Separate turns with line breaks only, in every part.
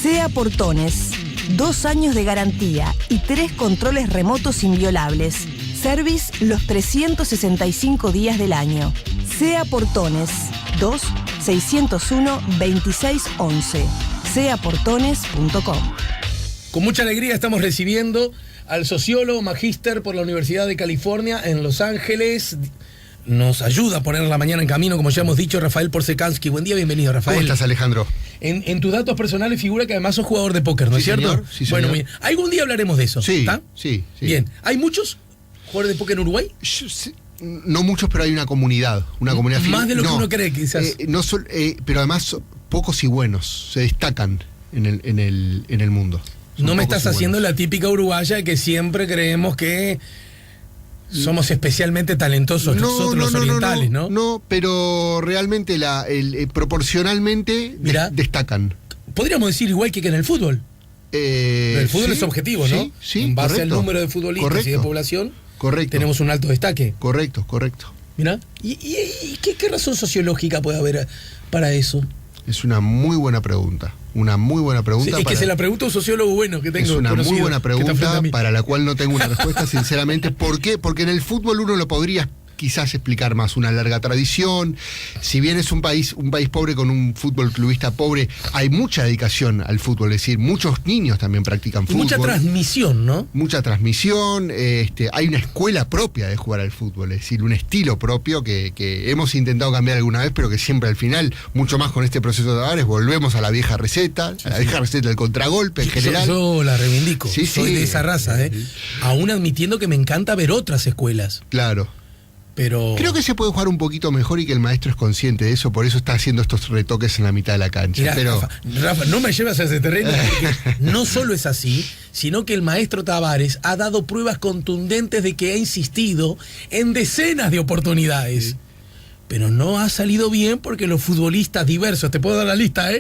SEA Portones, 2 años de garantía y 3 controles remotos inviolables. Service los 365 días del año. SEA Portones, 2-601-2611. seaportones.com.
Con mucha alegría estamos recibiendo al sociólogo magíster por la Universidad de California en Los Ángeles. Nos ayuda a poner la mañana en camino, como ya hemos dicho, Rafael Porsekansky. Buen día, bienvenido, Rafael.
¿Cómo estás, Alejandro?
En tus datos personales figura que además sos jugador de póker, ¿no es cierto?
Señor. Sí, señor.
Bueno, bien. Algún día hablaremos de eso.
Sí,
¿está?
sí.
Bien. ¿Hay muchos jugadores de póker en Uruguay?
No muchos, pero hay una comunidad.
Más de lo que uno cree, quizás.
Pero además pocos y buenos se destacan en el mundo.
No me estás haciendo la típica uruguaya que siempre creemos que somos especialmente talentosos nosotros los orientales, ¿no?
No, pero realmente proporcionalmente destacan.
Podríamos decir igual que en el fútbol. El fútbol es objetivo, ¿no?
Sí,
en base
correcto,
al número de futbolistas y de población, tenemos un alto destaque.
Correcto.
Mira, ¿y qué razón sociológica puede haber para eso?
Es una muy buena pregunta. Sí,
es que se la pregunta a un sociólogo bueno que tengo.
Es una muy buena pregunta
para
la cual no tengo una respuesta, sinceramente. ¿Por qué? Porque en el fútbol uno lo podría quizás explicar más, una larga tradición. Si bien es un país pobre con un fútbol clubista pobre, hay mucha dedicación al fútbol, es decir, muchos niños también practican fútbol.
Mucha transmisión, ¿no?
Mucha transmisión, hay una escuela propia de jugar al fútbol, es decir, un estilo propio que hemos intentado cambiar alguna vez, pero que siempre al final, mucho más con este proceso de Tavares, volvemos a la vieja receta, del contragolpe en general.
Yo la reivindico, soy de esa raza,
sí.
Aún admitiendo que me encanta ver otras escuelas.
Claro.
Pero
creo que se puede jugar un poquito mejor y que el maestro es consciente de eso, por eso está haciendo estos retoques en la mitad de la cancha.
Mirá, pero Rafa, no me llevas a ese terreno, porque no solo es así, sino que el maestro Tavares ha dado pruebas contundentes de que ha insistido en decenas de oportunidades. Sí. Pero no ha salido bien porque los futbolistas diversos, te puedo dar la lista,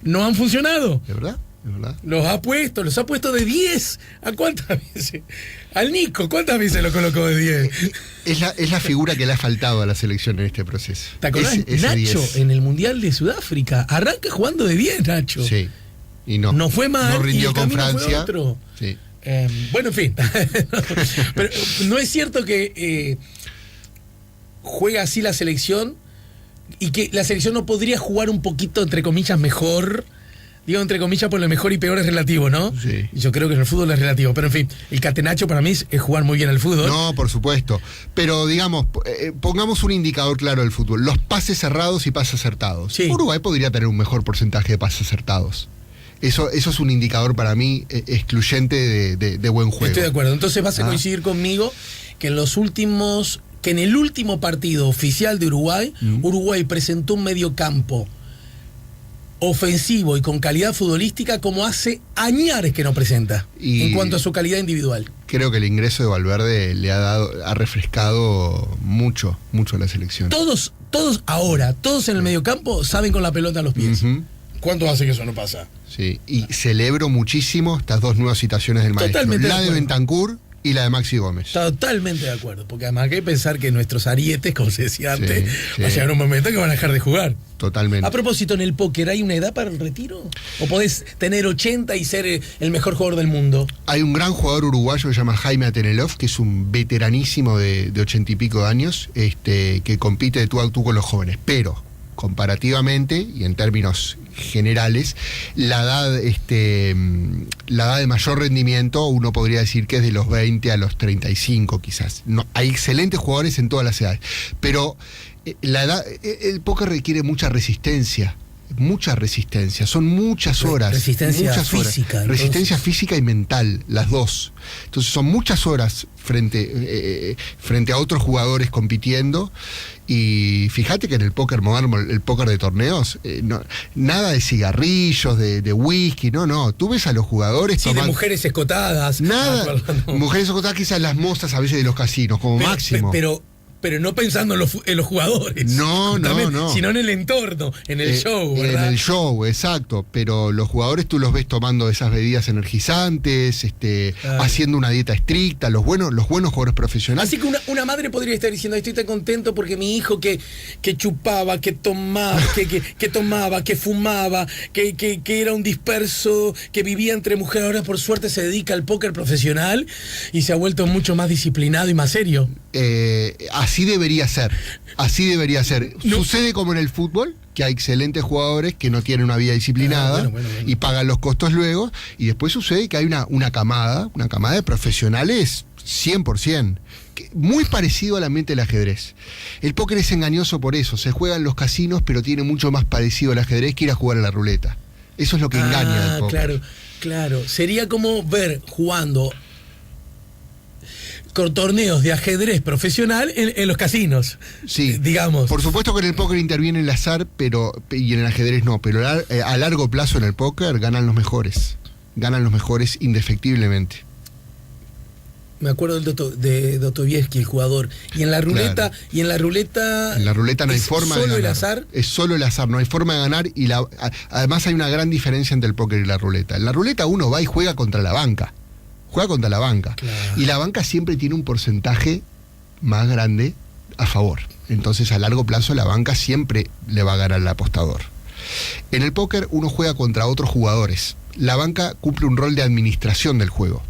no han funcionado.
¿De verdad?
Los ha puesto de 10. ¿A cuántas veces? Al Nico, ¿cuántas veces lo colocó de 10?
Es la figura que le ha faltado a la selección en este proceso.
¿Te acordás? Nacho
10.
En el Mundial de Sudáfrica arranca jugando de 10, Nacho.
Sí. Y no
fue mal.
No rindió con Francia.
Fue otro.
Sí.
Bueno, en fin. Pero no es cierto que juega así la selección y que la selección no podría jugar un poquito, entre comillas, mejor. Digo entre comillas, por lo mejor y peor es relativo, ¿no?
Sí.
Yo creo que en el fútbol es relativo, pero en fin, el catenacho para mí es jugar muy bien al fútbol.
No, por supuesto. Pero digamos, pongamos un indicador claro del fútbol: los pases cerrados y pases acertados.
Sí.
Uruguay podría tener un mejor porcentaje de pases acertados. Eso es un indicador para mí excluyente de buen juego.
Estoy de acuerdo. Entonces vas a coincidir conmigo que en el último partido oficial de Uruguay, Uruguay presentó un mediocampo ofensivo y con calidad futbolística como hace añares que no presenta en cuanto a su calidad individual.
Creo que el ingreso de Valverde le ha refrescado mucho a la selección.
Todos en el mediocampo saben con la pelota a los pies. ¿Cuánto hace que eso no pasa?
Sí, y celebro muchísimo estas dos nuevas citaciones del maestro.
Totalmente
la de Bentancur y la de Maxi Gómez.
Totalmente de acuerdo, porque además hay que pensar que nuestros arietes, como se decía antes, va a llegar un momento que van a dejar de jugar.
Totalmente.
A propósito, en el póker, ¿hay una edad para el retiro? ¿O podés tener 80 y ser el mejor jugador del mundo?
Hay un gran jugador uruguayo que se llama Jaime Atenelov, que es un veteranísimo de 80 y pico de años, que compite de tú a tú con los jóvenes, pero comparativamente y en términos generales, la edad de mayor rendimiento uno podría decir que es de los 20 a los 35 quizás. No, hay excelentes jugadores en todas las edades, pero el póker requiere mucha resistencia, son muchas horas.
Resistencia física. Entonces.
Resistencia física y mental, las dos. Entonces son muchas horas frente a otros jugadores compitiendo. Y fíjate que en el póker moderno, el póker de torneos, nada de cigarrillos, de whisky, no. Tú ves a los jugadores
de mujeres escotadas.
Nada. Mujeres escotadas, quizás las mozas a veces de los casinos, como máximo.
Pero pero no pensando en los jugadores.
No,
sino en el entorno, en el show, ¿verdad?
En el show, exacto. Pero los jugadores tú los ves tomando esas bebidas energizantes,
Claro.
haciendo una dieta estricta, los buenos jugadores profesionales.
Así que una madre podría estar diciendo, estoy tan contento porque mi hijo que chupaba, que tomaba, que tomaba, que fumaba, que era un disperso, que vivía entre mujeres, ahora por suerte se dedica al póker profesional y se ha vuelto mucho más disciplinado y más serio.
Así debería ser.
No.
Sucede como en el fútbol, que hay excelentes jugadores que no tienen una vida disciplinada
Bueno.
y pagan los costos luego, y después sucede que hay una camada de profesionales 100%, muy parecido al ambiente del ajedrez. El póker es engañoso por eso, se juega en los casinos, pero tiene mucho más parecido al ajedrez que ir a jugar a la ruleta. Eso es lo que engaña del póker.
Claro. Sería como ver jugando con torneos de ajedrez profesional en los casinos.
Sí,
digamos.
Por supuesto que en el póker interviene el azar, y en el ajedrez no, pero a largo plazo en el póker ganan los mejores indefectiblemente.
Me acuerdo de Dostoyevsky, el jugador. Y en la ruleta,
Claro.
En la ruleta
no hay
¿es
forma de
solo
ganar.
el azar?
Es solo el azar, no hay forma de ganar, y además hay una gran diferencia entre el póker y la ruleta. En la ruleta uno va y juega contra la banca.
Claro.
Y la banca siempre tiene un porcentaje más grande a favor. Entonces a largo plazo la banca siempre le va a ganar al apostador. En el póker uno juega contra otros jugadores. La banca cumple un rol de administración del juego.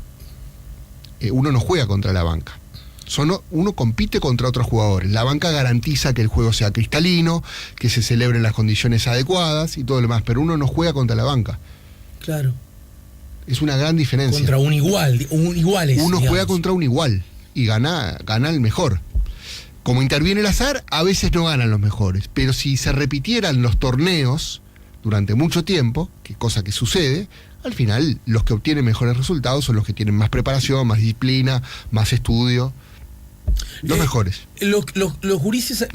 Uno no juega contra la banca. Uno compite contra otros jugadores. La banca garantiza que el juego sea cristalino, que se celebren las condiciones adecuadas y todo lo demás, pero uno no juega contra la banca.
Claro.
Es una gran diferencia.
Contra un iguales.
Uno juega
digamos.
contra un igual y gana el mejor. Como interviene el azar, a veces no ganan los mejores, pero si se repitieran los torneos durante mucho tiempo, cosa que sucede, al final los que obtienen mejores resultados son los que tienen más preparación, más disciplina, más estudio. Los mejores.
Los gurises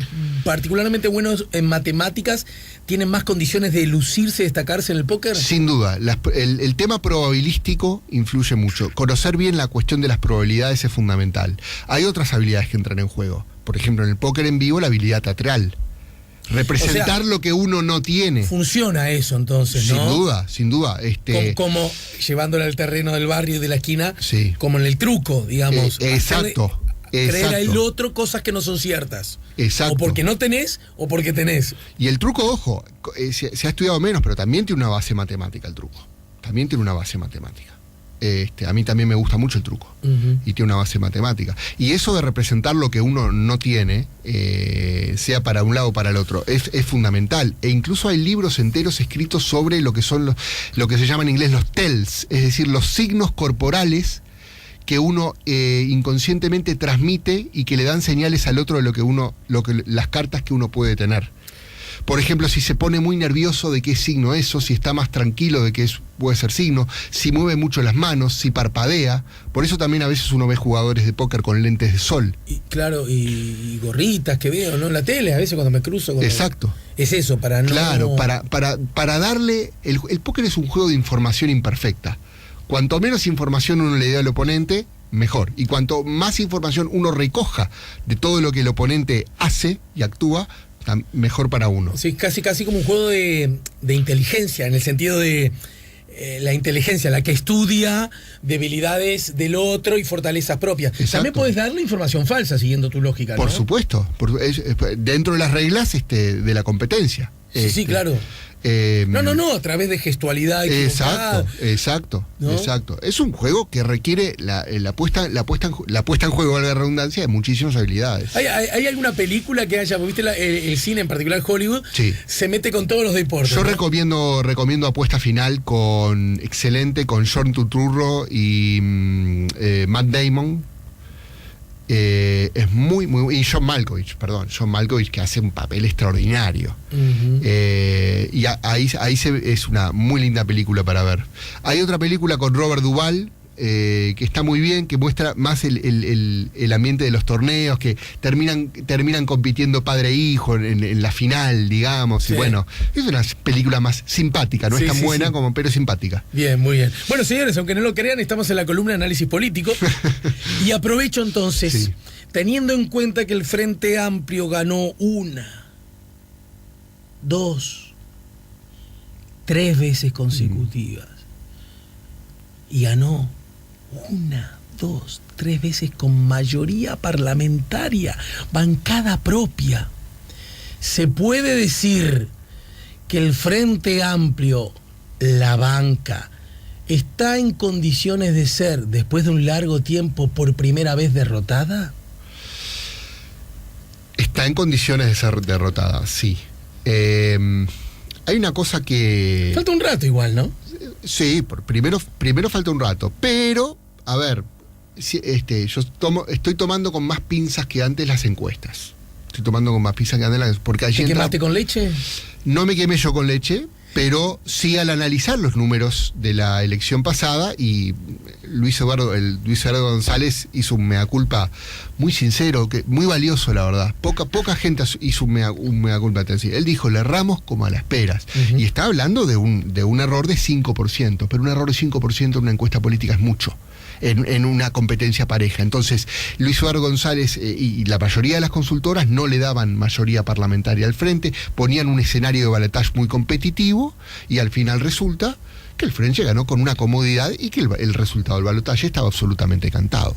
particularmente buenos en matemáticas tienen más condiciones de lucirse, destacarse en el póker.
Sin duda, el tema probabilístico influye mucho. Conocer bien la cuestión de las probabilidades es fundamental. Hay otras habilidades que entran en juego. Por ejemplo, en el póker en vivo, la habilidad teatral. Representar lo que uno no tiene.
Funciona eso entonces, ¿no?
Sin duda.
Como llevándolo al terreno del barrio y de la esquina,
Sí.
como en el truco, digamos.
Exacto.
Creer al otro cosas que no son ciertas.
Exacto.
O porque no tenés, o porque tenés.
Y el truco, ojo, se ha estudiado menos, pero también tiene una base matemática el truco. También tiene una base matemática. A mí también me gusta mucho el truco.
Uh-huh.
Y tiene una base matemática. Y eso de representar lo que uno no tiene, sea para un lado o para el otro, es fundamental. E incluso hay libros enteros escritos sobre lo que son lo que se llama en inglés los tells, es decir, los signos corporales que uno inconscientemente transmite y que le dan señales al otro de las cartas que uno puede tener. Por ejemplo, si se pone muy nervioso, ¿de qué signo eso? Si está más tranquilo, ¿de qué puede ser signo? Si mueve mucho las manos, si parpadea. Por eso también a veces uno ve jugadores de póker con lentes de sol.
Y claro, y gorritas que veo, ¿no? En la tele, a veces cuando me cruzo.
Exacto.
Es eso, para no...
Claro, para darle... El póker es un juego de información imperfecta. Cuanto menos información uno le dé al oponente, mejor. Y cuanto más información uno recoja de todo lo que el oponente hace y actúa, mejor para uno.
Sí, casi como un juego de inteligencia, en el sentido de la inteligencia, la que estudia debilidades del otro y fortalezas propias.
Exacto.
También puedes darle información falsa siguiendo tu lógica, ¿no?
Por supuesto. Dentro de las reglas de la competencia.
Sí, claro. No, a través de gestualidad y
Exacto.
¿no?
Es un juego que requiere la puesta en juego, valga la redundancia, de muchísimas habilidades.
¿Hay alguna película que haya, viste el cine, en particular Hollywood,
Sí.
se mete con todos los deportes?
Yo
¿no?
recomiendo Apuesta Final con John Turturro y Matt Damon. Es muy y John Malkovich, que hace un papel extraordinario.
Uh-huh.
Y ahí es una muy linda película para ver. Hay otra película con Robert Duvall, que está muy bien, que muestra más el ambiente de los torneos, que terminan compitiendo padre e hijo en la final, digamos. Sí. Y bueno, es una película más simpática, no es tan buena como, pero simpática.
Bien, muy bien. Bueno, señores, aunque no lo crean, estamos en la columna de análisis político. Y aprovecho entonces, teniendo en cuenta que el Frente Amplio ganó 1, 2, 3 veces consecutivas. Y ganó 1, 2, 3 veces con mayoría parlamentaria, bancada propia. ¿Se puede decir que el Frente Amplio, la banca, está en condiciones de ser, después de un largo tiempo, por primera vez derrotada?
Está en condiciones de ser derrotada, sí. Hay una cosa que...
Falta un rato igual, ¿no?
Sí, primero falta un rato, pero, a ver, yo estoy tomando con más pinzas que antes las encuestas. Estoy tomando con más pinzas que antes porque allí
¿Te quemaste con leche?
No me quemé yo con leche, pero sí al analizar los números de la elección pasada, y Luis Eduardo González hizo un mea culpa muy sincero, muy valioso, la verdad. Poca gente hizo un mea culpa. Él dijo, le erramos como a las peras. Y está hablando de un error de 5%, pero un error de 5% en una encuesta política es mucho. En una competencia pareja. Entonces, Luis Eduardo González y la mayoría de las consultoras no le daban mayoría parlamentaria al frente, ponían un escenario de balotaje muy competitivo, y al final resulta que el Frente ganó con una comodidad y que el resultado del balotaje estaba absolutamente cantado.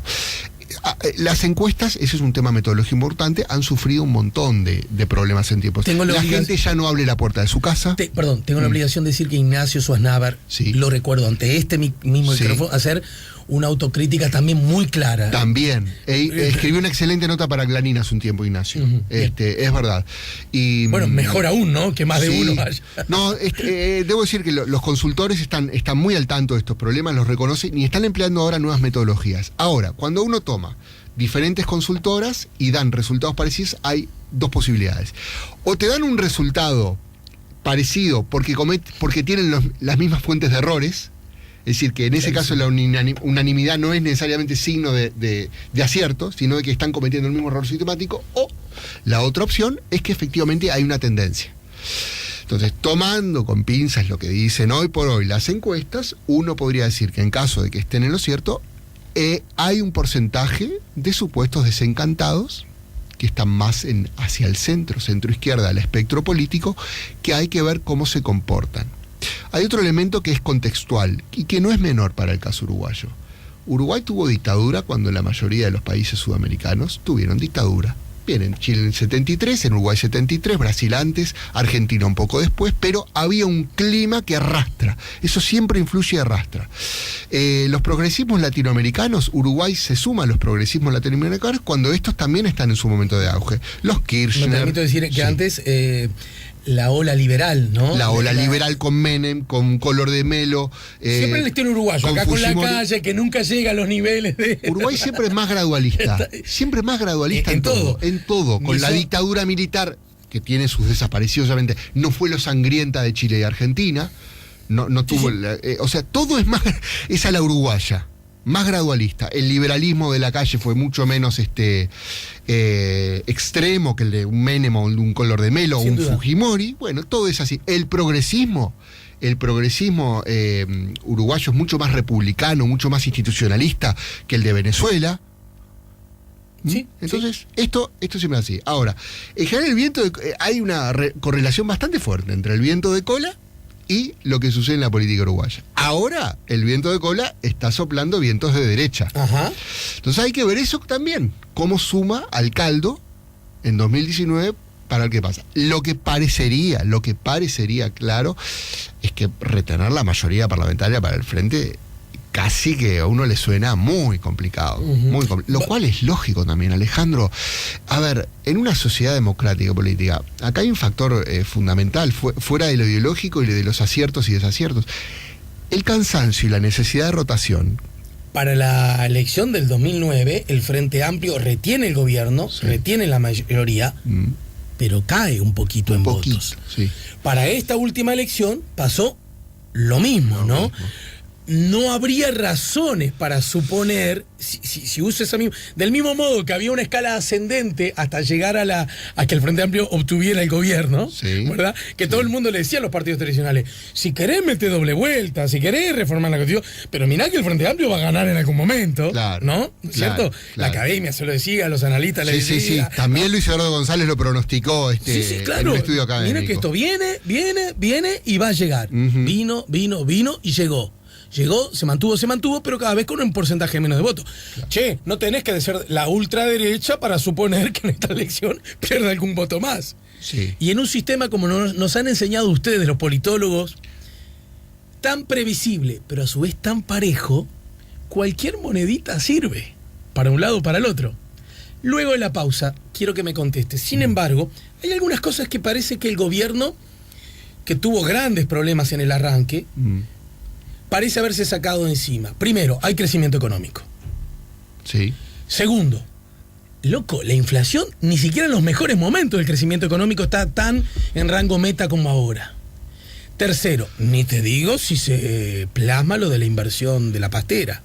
Las encuestas, ese es un tema metodológico importante, han sufrido un montón de problemas en tiempos. La gente ya no abre la puerta de su casa.
Tengo la obligación de decir que Ignacio Suaznavar, lo recuerdo ante este mismo micrófono, hacer una autocrítica también muy clara.
También. Escribió una excelente nota para Clarín hace un tiempo, Ignacio. Es verdad. Y,
bueno, mejor aún, ¿no? Que más de uno vaya.
No, debo decir que los consultores están muy al tanto de estos problemas, los reconocen y están empleando ahora nuevas metodologías. Ahora, cuando uno toma diferentes consultoras y dan resultados parecidos, hay dos posibilidades. O te dan un resultado parecido porque tienen las mismas fuentes de errores. Es decir, que en ese caso la unanimidad no es necesariamente signo de acierto, sino de que están cometiendo el mismo error sistemático. O la otra opción es que efectivamente hay una tendencia. Entonces, tomando con pinzas lo que dicen hoy por hoy las encuestas, uno podría decir que en caso de que estén en lo cierto, hay un porcentaje de supuestos desencantados que están más hacia el centro-izquierda del espectro político, que hay que ver cómo se comportan. Hay otro elemento que es contextual y que no es menor para el caso uruguayo. Uruguay tuvo dictadura cuando la mayoría de los países sudamericanos tuvieron dictadura. Bien, en Chile en el 73, en Uruguay 73, Brasil antes, Argentina un poco después, pero había un clima que arrastra. Eso siempre influye y arrastra. Los progresismos latinoamericanos, Uruguay se suma a los progresismos latinoamericanos cuando estos también están en su momento de auge. Los Kirchner...
Me permito decir que antes... la ola liberal, ¿no?
La ola liberal con Menem, con Collor de Mello.
Siempre el estilo uruguayo, acá con la calle, que nunca llega a los niveles de...
Uruguay siempre es más gradualista. Siempre más gradualista en todo. En todo. Con la dictadura militar, que tiene sus desaparecidos, obviamente, no fue lo sangrienta de Chile y Argentina. No tuvo... o sea, todo es más... Es a la uruguaya. Más gradualista. El liberalismo de la calle fue mucho menos extremo que el de un Menem o un Collor de Mello o un Fujimori. Bueno, todo es así. El progresismo uruguayo es mucho más republicano, mucho más institucionalista que el de Venezuela.
Sí,
entonces, esto siempre es así. Ahora, en general hay una correlación bastante fuerte entre el viento de cola y lo que sucede en la política uruguaya. Ahora, el viento de cola está soplando vientos de derecha.
Ajá.
Entonces hay que ver eso también, cómo suma al caldo en 2019 para el que pasa. Lo que parecería claro es que retener la mayoría parlamentaria para el frente casi que a uno le suena muy complicado. Lo cual es lógico también, Alejandro. A ver, en una sociedad democrática política, acá hay un factor fundamental, fuera de lo ideológico y de los aciertos y desaciertos. El cansancio y la necesidad de rotación.
Para la elección del 2009, el Frente Amplio retiene el gobierno, retiene la mayoría, pero cae un poquito en votos.
Sí.
Para esta última elección pasó lo mismo, ¿no? no habría razones para suponer, si uso esa misma, del mismo modo que había una escala ascendente hasta llegar a que el Frente Amplio obtuviera el gobierno,
Sí,
¿verdad? Que todo el mundo le decía a los partidos tradicionales, si querés meter doble vuelta, si querés reformar la Constitución, pero mirá que el Frente Amplio va a ganar en algún momento,
Claro,
¿no? ¿Cierto?
claro.
La academia se lo decía, los analistas le
Sí,
decían.
sí, sí. También Luis Eduardo González lo pronosticó
Sí, claro.
en un estudio académico.
Mira que esto viene y va a llegar.
Ujú.
Vino y llegó. Llegó, se mantuvo, pero cada vez con un porcentaje menos de votos. Claro. Che, no tenés que ser la ultraderecha para suponer que en esta elección pierda algún voto más.
Sí.
Y en un sistema como nos han enseñado ustedes, los politólogos, tan previsible, pero a su vez tan parejo, cualquier monedita sirve, para un lado o para el otro. Luego de la pausa, quiero que me contestes. Sin embargo, hay algunas cosas que parece que el gobierno, que tuvo grandes problemas en el arranque, parece haberse sacado de encima. Primero, hay crecimiento económico.
Sí.
Segundo, loco, la inflación ni siquiera en los mejores momentos del crecimiento económico está tan en rango meta como ahora. Tercero, ni te digo si se plasma lo de la inversión de la pastera.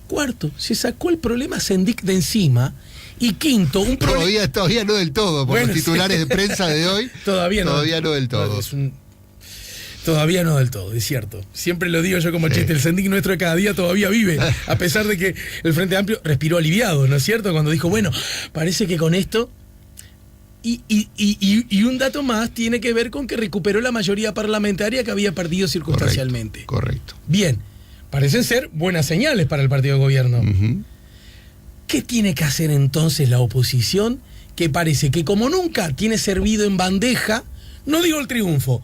Cuarto, se sacó el problema Sendic de encima. Y quinto, un problema...
Todavía no del todo, por los titulares de prensa de hoy.
Todavía no
del todo.
Todavía no del todo, es cierto. Siempre lo digo yo como chiste, el Sendic nuestro de cada día todavía vive, a pesar de que el Frente Amplio respiró aliviado, ¿no es cierto? Cuando dijo, bueno, parece que con esto... Y un dato más tiene que ver con que recuperó la mayoría parlamentaria que había perdido circunstancialmente.
Correcto.
Bien, parecen ser buenas señales para el partido de gobierno. ¿Qué tiene que hacer entonces la oposición? Que parece que como nunca tiene servido en bandeja, no digo el triunfo,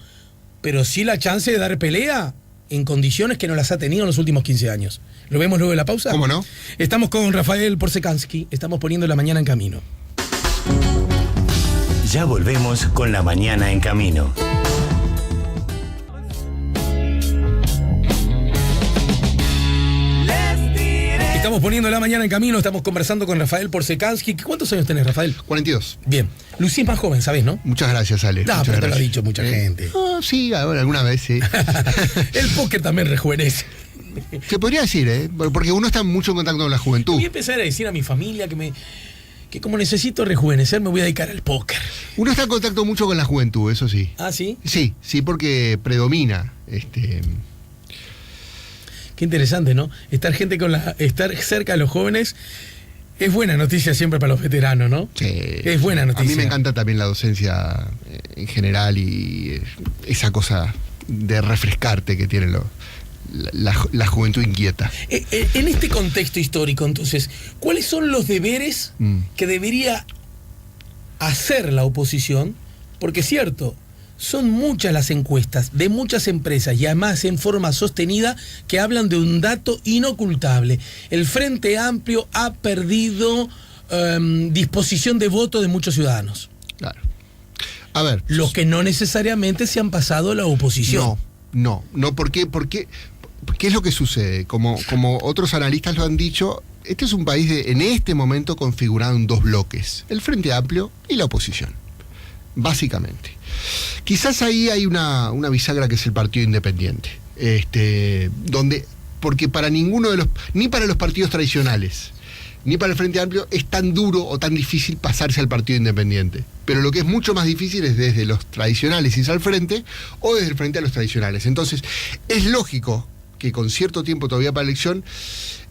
pero sí la chance de dar pelea en condiciones que no las ha tenido en los últimos 15 años. ¿Lo vemos luego de la pausa?
¿Cómo no?
Estamos con Rafael Porsekansky, estamos poniendo la mañana en camino.
Ya volvemos con La Mañana en Camino.
Estamos poniendo la mañana en camino, estamos conversando con Rafael Porsekansky. ¿Cuántos años tenés, Rafael?
42.
Bien. Lucís más joven, ¿sabés, no?
Muchas gracias, Ale.
No, pero te lo ha dicho mucha gente.
Sí, alguna vez, sí.
El póker también rejuvenece.
Se podría decir, porque uno está mucho en contacto con la juventud.
Voy a empezar a decir a mi familia que como necesito rejuvenecer me voy a dedicar al póker.
Uno está en contacto mucho con la juventud, eso sí.
¿Ah, sí?
Sí, porque predomina.
Qué interesante, ¿no? Estar cerca de los jóvenes es buena noticia siempre para los veteranos, ¿no?
Sí.
Es buena noticia.
A mí me encanta también la docencia en general y esa cosa de refrescarte que tiene la juventud inquieta.
En este contexto histórico, entonces, ¿cuáles son los deberes que debería hacer la oposición? Porque es cierto, son muchas las encuestas de muchas empresas y además en forma sostenida que hablan de un dato inocultable. El Frente Amplio ha perdido disposición de voto de muchos ciudadanos.
Claro. A ver.
Los que no necesariamente se han pasado a la oposición.
No, porque ¿qué es lo que sucede? Como otros analistas lo han dicho, este es un país en este momento configurado en dos bloques, el Frente Amplio y la oposición, básicamente. Quizás ahí hay una bisagra que es el Partido Independiente, porque para ninguno de ni para los partidos tradicionales, ni para el Frente Amplio es tan duro o tan difícil pasarse al Partido Independiente. Pero lo que es mucho más difícil es desde los tradicionales irse al frente o desde el frente a los tradicionales. Entonces, es lógico que con cierto tiempo todavía para la elección,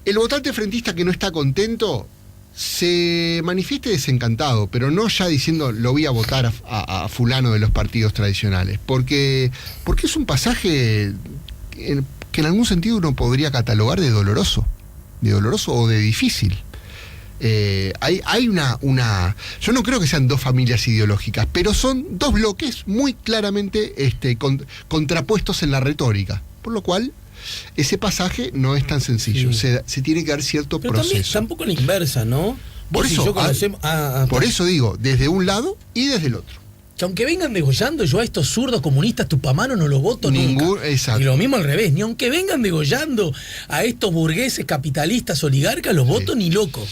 el votante frentista que no está contento se manifieste desencantado, pero no ya diciendo lo voy a votar a fulano de los partidos tradicionales, porque es un pasaje que en algún sentido uno podría catalogar de doloroso o de difícil. Hay una yo no creo que sean dos familias ideológicas, pero son dos bloques muy claramente contrapuestos en la retórica, por lo cual ese pasaje no es tan sencillo. Sí. Se tiene que dar cierto pero proceso.
Tampoco la inversa, ¿no?
Por eso digo, desde un lado y desde el otro.
Que aunque vengan degollando, yo a estos zurdos comunistas tupamanos no los voto nunca.
Exacto.
Y lo mismo al revés, ni aunque vengan degollando a estos burgueses capitalistas oligarcas, los voto ni loco.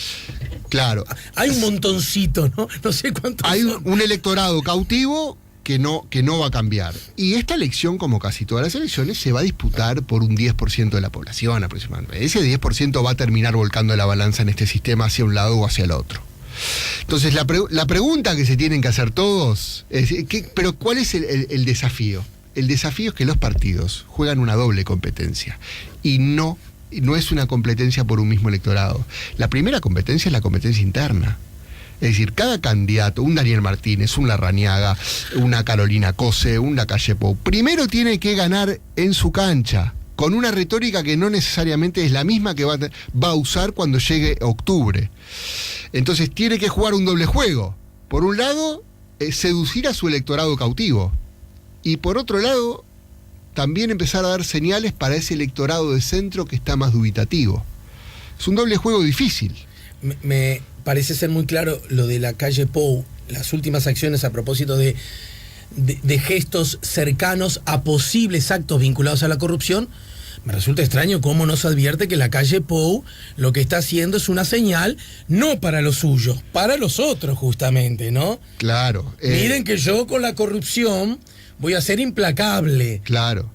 Claro.
Hay un montoncito, ¿no? No sé cuántos
hay
son.
Un electorado cautivo que no va a cambiar. Y esta elección, como casi todas las elecciones, se va a disputar por un 10% de la población aproximadamente. Ese 10% va a terminar volcando la balanza en este sistema hacia un lado o hacia el otro. Entonces, la pregunta que se tienen que hacer todos es, ¿pero cuál es el desafío? El desafío es que los partidos juegan una doble competencia y no es una competencia por un mismo electorado. La primera competencia es la competencia interna. Es decir, cada candidato, un Daniel Martínez, un Larrañaga, una Carolina Cose, un Lacalle Pou, primero tiene que ganar en su cancha, con una retórica que no necesariamente es la misma que va a usar cuando llegue octubre. Entonces tiene que jugar un doble juego. Por un lado, seducir a su electorado cautivo. Y por otro lado, también empezar a dar señales para ese electorado de centro que está más dubitativo. Es un doble juego difícil.
Me parece ser muy claro lo de Lacalle Pou, las últimas acciones a propósito de gestos cercanos a posibles actos vinculados a la corrupción. Me resulta extraño cómo no se advierte que Lacalle Pou lo que está haciendo es una señal no para los suyos, para los otros justamente, ¿no?
Claro.
Miren que yo con la corrupción voy a ser implacable.
Claro.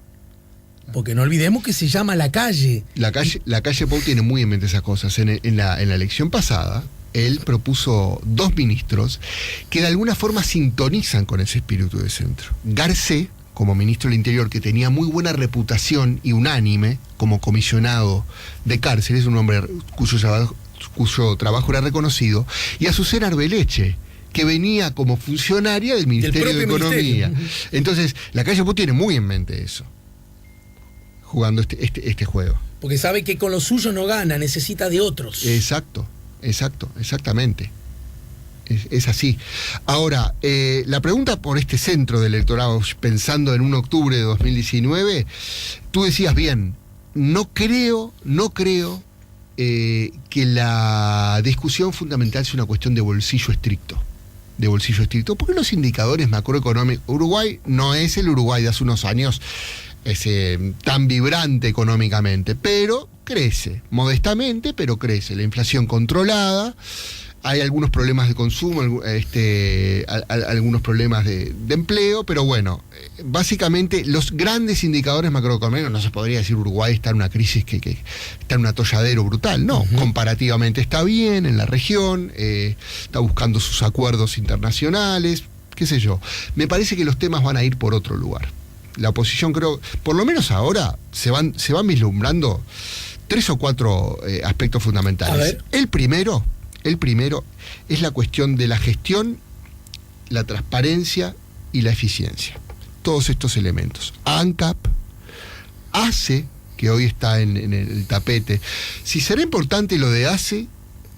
Porque no olvidemos que se llama Lacalle.
Lacalle Pou tiene muy en mente esas cosas. En la elección pasada, él propuso 2 ministros que de alguna forma sintonizan con ese espíritu de centro. Garcés, como ministro del Interior, que tenía muy buena reputación y unánime como comisionado de cárceles, un hombre cuyo trabajo era reconocido, y Azucena Arbeleche, que venía como funcionaria del Ministerio de Economía. Entonces, Lacalle Pou tiene muy en mente eso, jugando este juego.
Porque sabe que con lo suyo no gana, necesita de otros.
Exactamente. Es así. Ahora, la pregunta por este centro del electorado, pensando en un octubre de 2019, tú decías bien, no creo que la discusión fundamental sea una cuestión de bolsillo estricto. Porque los indicadores macroeconómicos, Uruguay no es el Uruguay de hace unos años tan vibrante económicamente, pero crece, modestamente, pero crece. La inflación controlada, hay algunos problemas de consumo, algunos problemas de empleo, pero bueno, básicamente los grandes indicadores macroeconómicos, no se podría decir Uruguay está en una crisis que está en un atolladero brutal, no, comparativamente está bien en la región, está buscando sus acuerdos internacionales, qué sé yo. Me parece que los temas van a ir por otro lugar. La oposición, creo, por lo menos ahora, se van vislumbrando 3 o 4 aspectos fundamentales.
A ver.
El primero es la cuestión de la gestión, la transparencia y la eficiencia. Todos estos elementos. ANCAP, ACE, que hoy está en el tapete. Si será importante lo de ACE,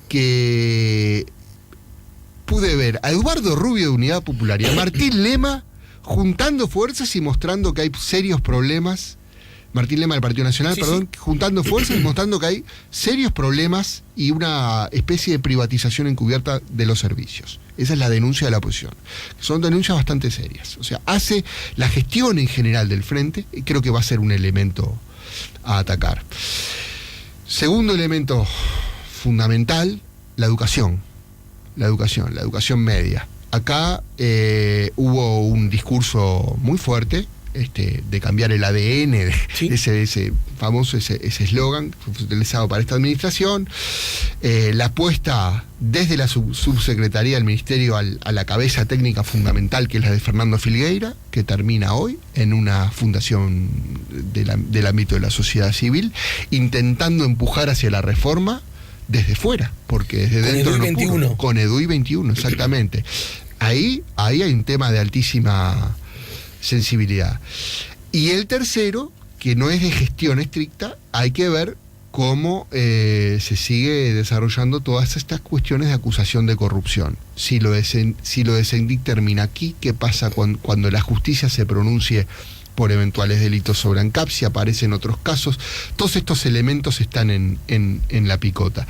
que pude ver a Eduardo Rubio de Unidad Popular y a Martín Lema juntando fuerzas y mostrando que hay serios problemas. Martín Lema del Partido Nacional, juntando fuerzas y mostrando que hay serios problemas y una especie de privatización encubierta de los servicios. Esa es la denuncia de la oposición. Son denuncias bastante serias. O sea, hace la gestión en general del frente, y creo que va a ser un elemento a atacar. Segundo elemento fundamental, la educación media. Acá hubo un discurso muy fuerte de cambiar el ADN, ese famoso eslogan utilizado para esta administración, la apuesta desde la subsecretaría del Ministerio a la cabeza técnica fundamental, que es la de Fernando Filgueira, que termina hoy en una fundación del ámbito de la sociedad civil, intentando empujar hacia la reforma desde fuera, porque desde dentro no pudo. Con EDUI 21, exactamente. Ahí hay un tema de altísima sensibilidad. Y el tercero, que no es de gestión estricta, hay que ver cómo se sigue desarrollando todas estas cuestiones de acusación de corrupción. Si lo de Sendic termina aquí, ¿qué pasa cuando la justicia se pronuncie por eventuales delitos sobre ANCAP, si aparecen otros casos? Todos estos elementos están en la picota.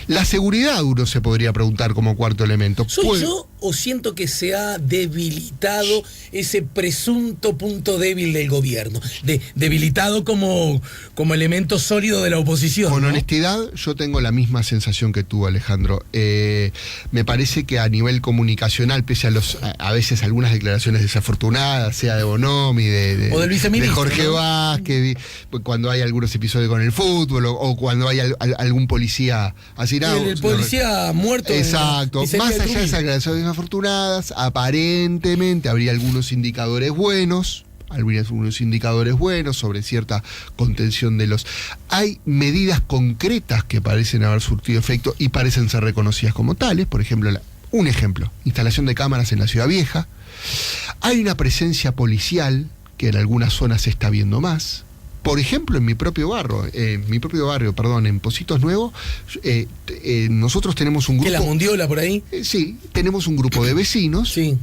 La seguridad, uno se podría preguntar como cuarto elemento.
¿Soy yo o siento que se ha debilitado ese presunto punto débil del gobierno? Debilitado como elemento sólido de la oposición.
Con
¿no?
honestidad, yo tengo la misma sensación que tú, Alejandro. Me parece que a nivel comunicacional, pese a veces algunas declaraciones desafortunadas, sea de Bonomi,
o del viceministro,
de Jorge
¿no?
Vázquez, cuando hay algunos episodios con el fútbol, o cuando hay algún policía asesinado.
El policía muerto.
Exacto. Más allá de esas declaraciones desafortunadas, aparentemente habría algunos indicadores buenos sobre cierta contención de los... Hay medidas concretas que parecen haber surtido efecto y parecen ser reconocidas como tales. Por ejemplo, un ejemplo, instalación de cámaras en la Ciudad Vieja. Hay una presencia policial que en algunas zonas se está viendo más. Por ejemplo, en mi propio barrio, en Pocitos Nuevos, nosotros tenemos un grupo...
¿Qué, la Mundiola por ahí?
Sí, tenemos un grupo de vecinos,
Sí.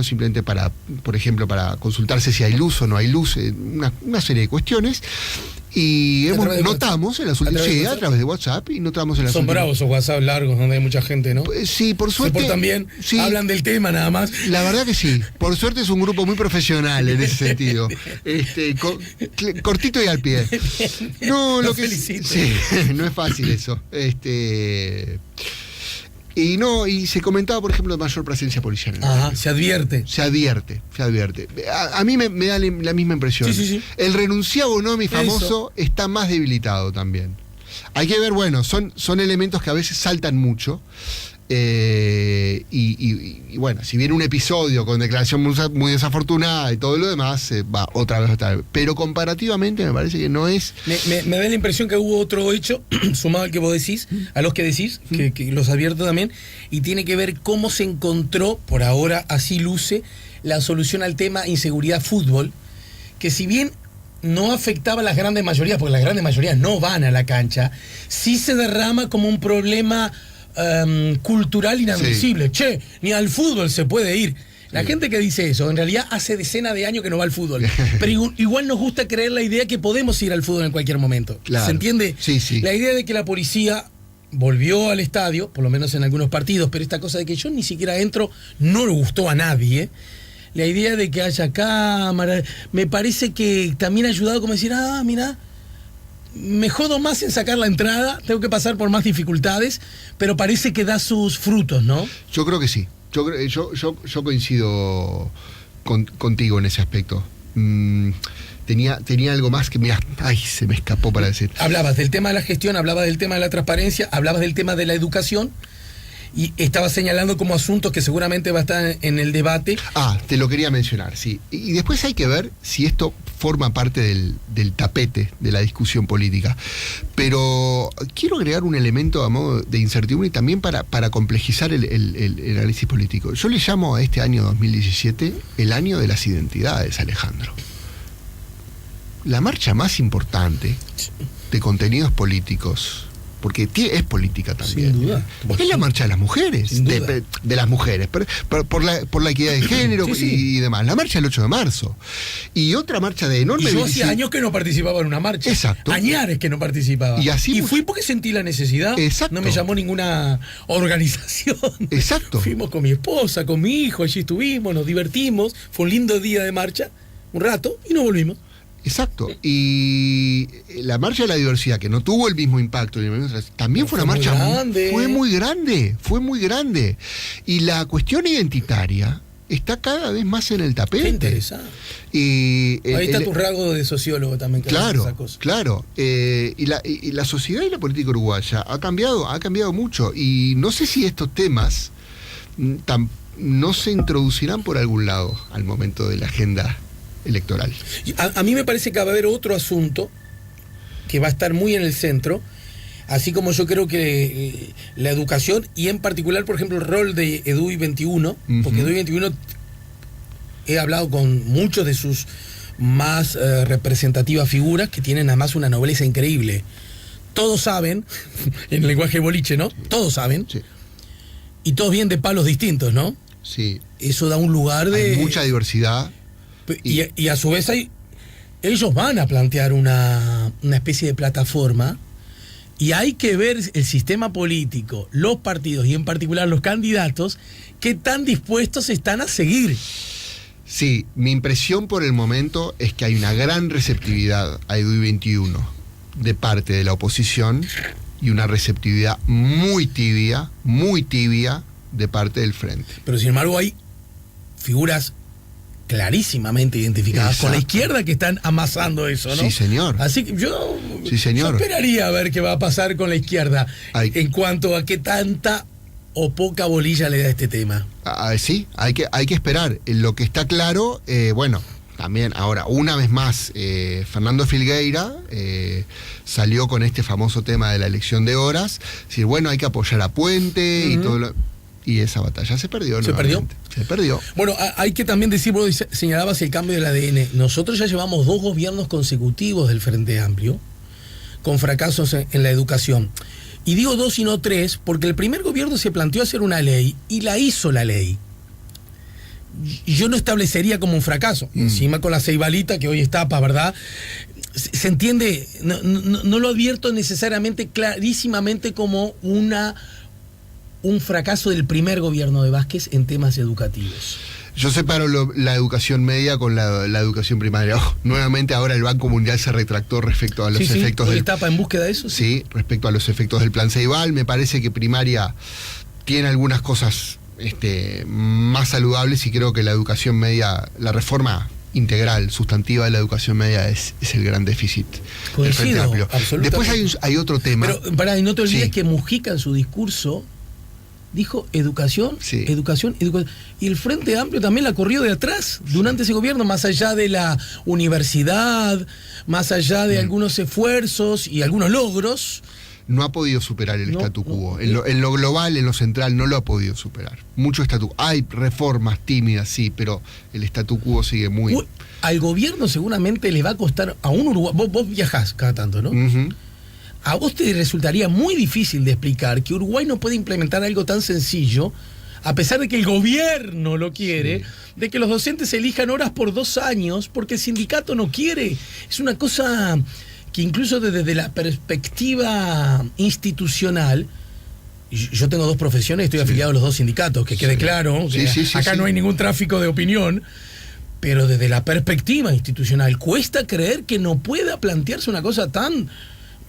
Simplemente por ejemplo, para consultarse si hay luz o no hay luz, una serie de cuestiones. Y notamos en las últimas... Sí, a través de WhatsApp, y notamos en las
Son bravos esos WhatsApp largos donde hay mucha gente, ¿no?
Sí, por suerte...
Se portan bien,
sí,
hablan del tema nada más.
La verdad que sí. Por suerte es un grupo muy profesional en ese sentido. Cortito y al pie. No, lo que
felicito.
sí, no es fácil eso. Y se comentaba, por ejemplo, de mayor presencia policial.
Ajá, se advierte.
Se advierte. A mí me da la misma impresión.
Sí.
El renunciado Bonomi famoso está más debilitado también. Hay que ver, bueno, son elementos que a veces saltan mucho. Y bueno, si viene un episodio con declaración muy desafortunada y todo lo demás, va otra vez. Pero comparativamente me parece que no es...
Me da la impresión que hubo otro hecho, sumado al que vos decís, a los que decís, que los advierto también, y tiene que ver cómo se encontró, por ahora así luce, la solución al tema inseguridad fútbol, que si bien no afectaba a las grandes mayorías, porque las grandes mayorías no van a la cancha, sí se derrama como un problema... cultural inadmisible. Sí. Che, ni al fútbol se puede ir. La gente que dice eso, en realidad hace decenas de años que no va al fútbol. Pero igual nos gusta creer la idea que podemos ir al fútbol en cualquier momento.
Claro.
¿Se entiende?
Sí.
La idea de que la policía volvió al estadio, por lo menos en algunos partidos, pero esta cosa de que yo ni siquiera entro, no le gustó a nadie. La idea de que haya cámara, me parece que también ha ayudado como decir, mira, me jodo más en sacar la entrada, tengo que pasar por más dificultades, pero parece que da sus frutos, ¿no?
Yo creo que sí. Yo coincido contigo en ese aspecto. Tenía algo más que se me escapó para decir.
Hablabas del tema de la gestión, hablabas del tema de la transparencia, hablabas del tema de la educación y estabas señalando como asuntos que seguramente va a estar en el debate.
Te lo quería mencionar, sí. Y después hay que ver si esto forma parte del tapete de la discusión política. Pero quiero agregar un elemento a modo de incertidumbre y también para complejizar el análisis político. Yo le llamo a este año 2017 el año de las identidades, Alejandro. La marcha más importante de contenidos políticos, porque es política también.
Sin duda.
Es la marcha de las mujeres, de las mujeres, por la equidad de género y demás. La marcha del 8 de marzo. Y otra marcha de enorme...
Y yo hacía años que no participaba en una marcha.
Exacto.
Añares que no participaba.
Y
fui porque sentí la necesidad.
Exacto.
No me llamó ninguna organización.
Exacto.
Fuimos con mi esposa, con mi hijo, allí estuvimos, nos divertimos. Fue un lindo día de marcha, un rato, y nos volvimos.
Exacto. Y la marcha de la diversidad, que no tuvo el mismo impacto, también fue una marcha muy grande. Y la cuestión identitaria está cada vez más en el tapete.
Qué interesante. Ahí está tu rasgo de sociólogo también.
Claro. Y la sociedad y la política uruguaya ha cambiado mucho. Y no sé si estos temas no se introducirán por algún lado al momento de la agenda electoral.
A mí me parece que va a haber otro asunto que va a estar muy en el centro, así como yo creo que la educación y en particular, por ejemplo, el rol de EDUI 21, porque EDUI 21 he hablado con muchos de sus más representativas figuras que tienen además una nobleza increíble. Todos saben, en el lenguaje boliche, ¿no? Todos saben.
Sí.
Y todos vienen de palos distintos, ¿no?
Sí.
Eso da un lugar de...
Hay mucha diversidad.
Y a su vez ellos van a plantear una especie de plataforma Y hay que ver el sistema político, los partidos y en particular los candidatos, qué tan dispuestos están a seguir.
Sí, mi impresión por el momento es que hay una gran receptividad a EDUI 21 de parte de la oposición y una receptividad muy tibia de parte del frente.
Pero sin embargo hay figuras clarísimamente identificadas con la izquierda que están amasando eso, ¿no?
Sí, señor.
Así que yo
señor.
Esperaría a ver qué va a pasar con la izquierda en cuanto a qué tanta o poca bolilla le da este tema.
Sí, hay que esperar. Lo que está claro, bueno, también ahora, una vez más, Fernando Filgueira salió con este famoso tema de la elección de horas, decir, bueno, hay que apoyar a Puente y todo lo... Y esa batalla se perdió. Se perdió.
Bueno, hay que también decir, vos señalabas el cambio del ADN. Nosotros ya llevamos 2 gobiernos consecutivos del Frente Amplio con fracasos en la educación. Y digo 2 y no 3 porque el primer gobierno se planteó hacer una ley y la hizo la ley. Y yo no establecería como un fracaso. Encima con la ceibalita que hoy está, ¿verdad? Se entiende, no lo advierto necesariamente clarísimamente como un fracaso del primer gobierno de Vázquez en temas educativos.
Yo separo la educación media con la educación primaria. Nuevamente ahora el Banco Mundial se retractó respecto a los efectos del...
¿Etapa en búsqueda de eso?
Sí, respecto a los efectos del plan Ceibal. Me parece que primaria tiene algunas cosas más saludables y creo que la educación media, la reforma integral, sustantiva de la educación media es el gran déficit del Frente Amplio. Después hay otro tema.
Pero, y no te olvides que Mujica en su discurso dijo educación. Y el Frente Amplio también la corrió de atrás durante ese gobierno, más allá de la universidad, más allá de algunos esfuerzos y algunos logros.
No ha podido superar el statu quo. En lo global, en lo central, no lo ha podido superar. Mucho statu quo. Hay reformas tímidas, sí, pero el statu quo sigue muy...
Al gobierno seguramente le va a costar a un Uruguay... Vos viajás cada tanto, ¿no? A vos te resultaría muy difícil de explicar que Uruguay no puede implementar algo tan sencillo, a pesar de que el gobierno lo quiere, de que los docentes elijan horas por 2 años, porque el sindicato no quiere. Es una cosa que incluso desde la perspectiva institucional, yo tengo 2 profesiones, estoy afiliado a los 2 sindicatos, que quede claro, que acá no hay ningún tráfico de opinión, pero desde la perspectiva institucional cuesta creer que no pueda plantearse una cosa tan...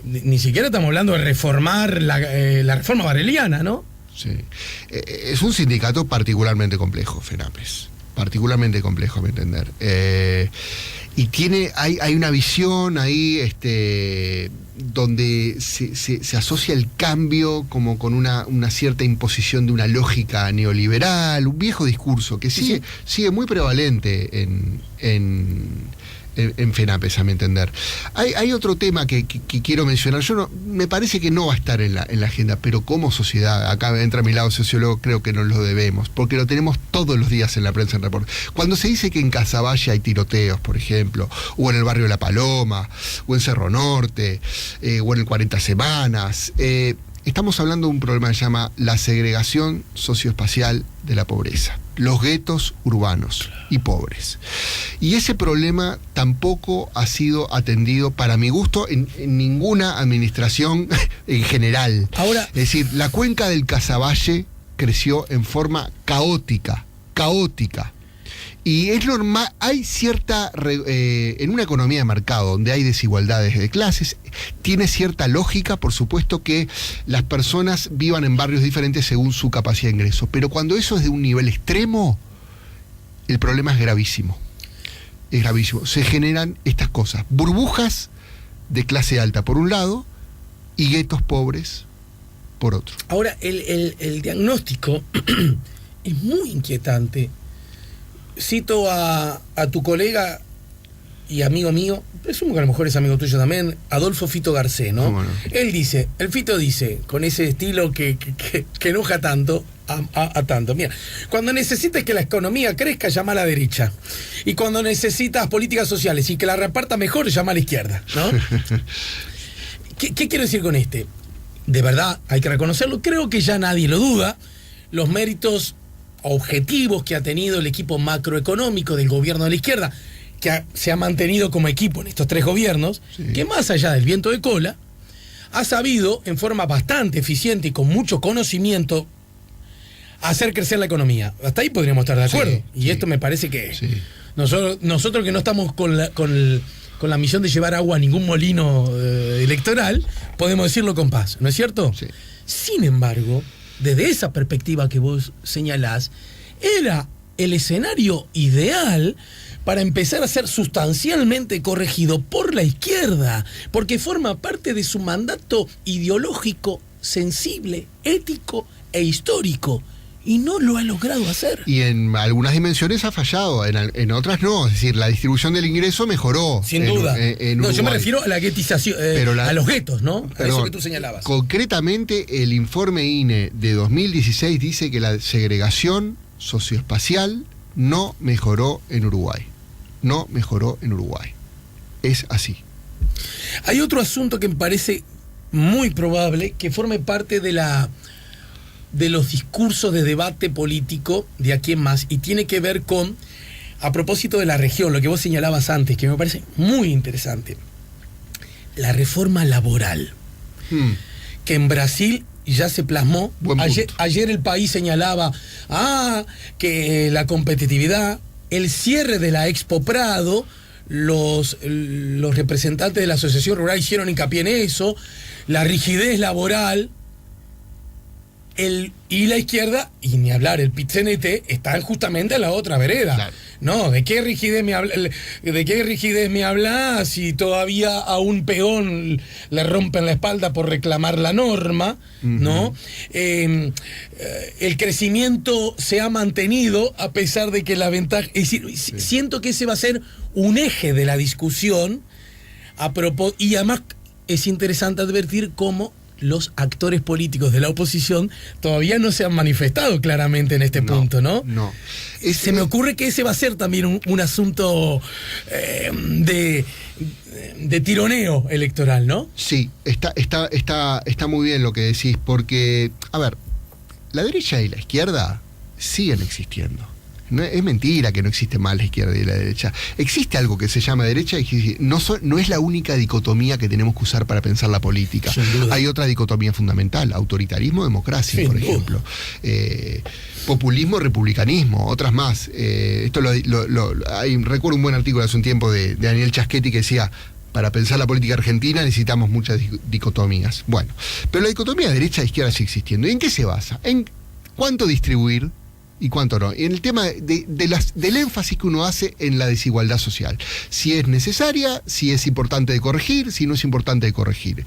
Ni siquiera estamos hablando de reformar la reforma bareliana, ¿no?
Sí. Es un sindicato particularmente complejo, FENAPES. Particularmente complejo, a mi entender. Y hay una visión ahí donde se asocia el cambio como con una cierta imposición de una lógica neoliberal, un viejo discurso que sigue muy prevalente en FENAPES, a mi entender. Hay otro tema que quiero mencionar. Me parece que no va a estar en la agenda, pero como sociedad, acá entra a mi lado sociólogo, creo que nos lo debemos, porque lo tenemos todos los días en la prensa en reporte. Cuando se dice que en Casaballe hay tiroteos, por ejemplo, o en el barrio La Paloma, o en Cerro Norte, o en el 40 Semanas, estamos hablando de un problema que se llama la segregación socioespacial de la pobreza, los guetos urbanos y pobres. Y ese problema tampoco ha sido atendido, para mi gusto, en ninguna administración en general. Ahora, es decir, la cuenca del Casaballe creció en forma caótica. Y es normal, hay cierta, en una economía de mercado donde hay desigualdades de clases, tiene cierta lógica, por supuesto, que las personas vivan en barrios diferentes según su capacidad de ingreso. Pero cuando eso es de un nivel extremo, el problema es gravísimo. Es gravísimo. Se generan estas cosas, burbujas de clase alta por un lado y guetos pobres por otro.
Ahora, el diagnóstico es muy inquietante. Cito a tu colega y amigo mío, presumo que a lo mejor es amigo tuyo también, Adolfo Fito Garcés, ¿no?
¿Cómo no?
El Fito dice, con ese estilo que enoja tanto, a tanto. Mira, cuando necesites que la economía crezca, llama a la derecha. Y cuando necesitas políticas sociales y que la reparta mejor, llama a la izquierda, ¿no? ¿Qué quiero decir con este? De verdad, hay que reconocerlo, creo que ya nadie lo duda, los méritos objetivos que ha tenido el equipo macroeconómico del gobierno de la izquierda, que se ha mantenido como equipo en estos 3 gobiernos, que más allá del viento de cola, ha sabido, en forma bastante eficiente y con mucho conocimiento, hacer crecer la economía. Hasta ahí podríamos estar de acuerdo. Y esto me parece que nosotros que no estamos con la misión de llevar agua a ningún molino electoral, podemos decirlo con paz, ¿no es cierto?
Sí.
Sin embargo, desde esa perspectiva que vos señalás, era el escenario ideal para empezar a ser sustancialmente corregido por la izquierda, porque forma parte de su mandato ideológico, sensible, ético e histórico. Y no lo ha logrado hacer.
Y en algunas dimensiones ha fallado, en otras no. Es decir, la distribución del ingreso mejoró.
Sin duda.
No,
yo me refiero a la guetización, a los guetos, ¿no? A eso que tú señalabas.
Concretamente, el informe INE de 2016 dice que la segregación socioespacial no mejoró en Uruguay. No mejoró en Uruguay. Es así.
Hay otro asunto que me parece muy probable que forme parte de los discursos de debate político de aquí en más, y tiene que ver con, a propósito de la región, lo que vos señalabas antes, que me parece muy interesante, la reforma laboral, que en Brasil ya se plasmó. Ayer el País señalaba que la competitividad, el cierre de la Expo Prado, los representantes de la Asociación Rural hicieron hincapié en eso, la rigidez laboral. Y la izquierda, y ni hablar, el PIT-CNT, están justamente en la otra vereda. Claro. No, ¿de qué rigidez me hablas si todavía a un peón le rompen la espalda por reclamar la norma? ¿No? El crecimiento se ha mantenido a pesar de que la ventaja... Es decir, siento que ese va a ser un eje de la discusión y además es interesante advertir cómo los actores políticos de la oposición todavía no se han manifestado claramente en este punto, ¿no?
No.
Se me ocurre que ese va a ser también un asunto de tironeo electoral, ¿no?
Sí, está muy bien lo que decís, porque, a ver, la derecha y la izquierda siguen existiendo. No, es mentira que no existe más la izquierda y la derecha. Existe algo que se llama derecha y no es la única dicotomía que tenemos que usar para pensar la política. Hay otra dicotomía fundamental: autoritarismo, democracia, por ejemplo. Populismo, republicanismo, otras más. Recuerdo un buen artículo hace un tiempo de Daniel Chasquetti que decía: para pensar la política argentina necesitamos muchas dicotomías. Bueno, pero la dicotomía derecha-izquierda sigue existiendo. ¿Y en qué se basa? En cuánto distribuir y cuánto no. Y en el tema del énfasis que uno hace en la desigualdad social. Si es necesaria, si es importante de corregir, si no es importante de corregir.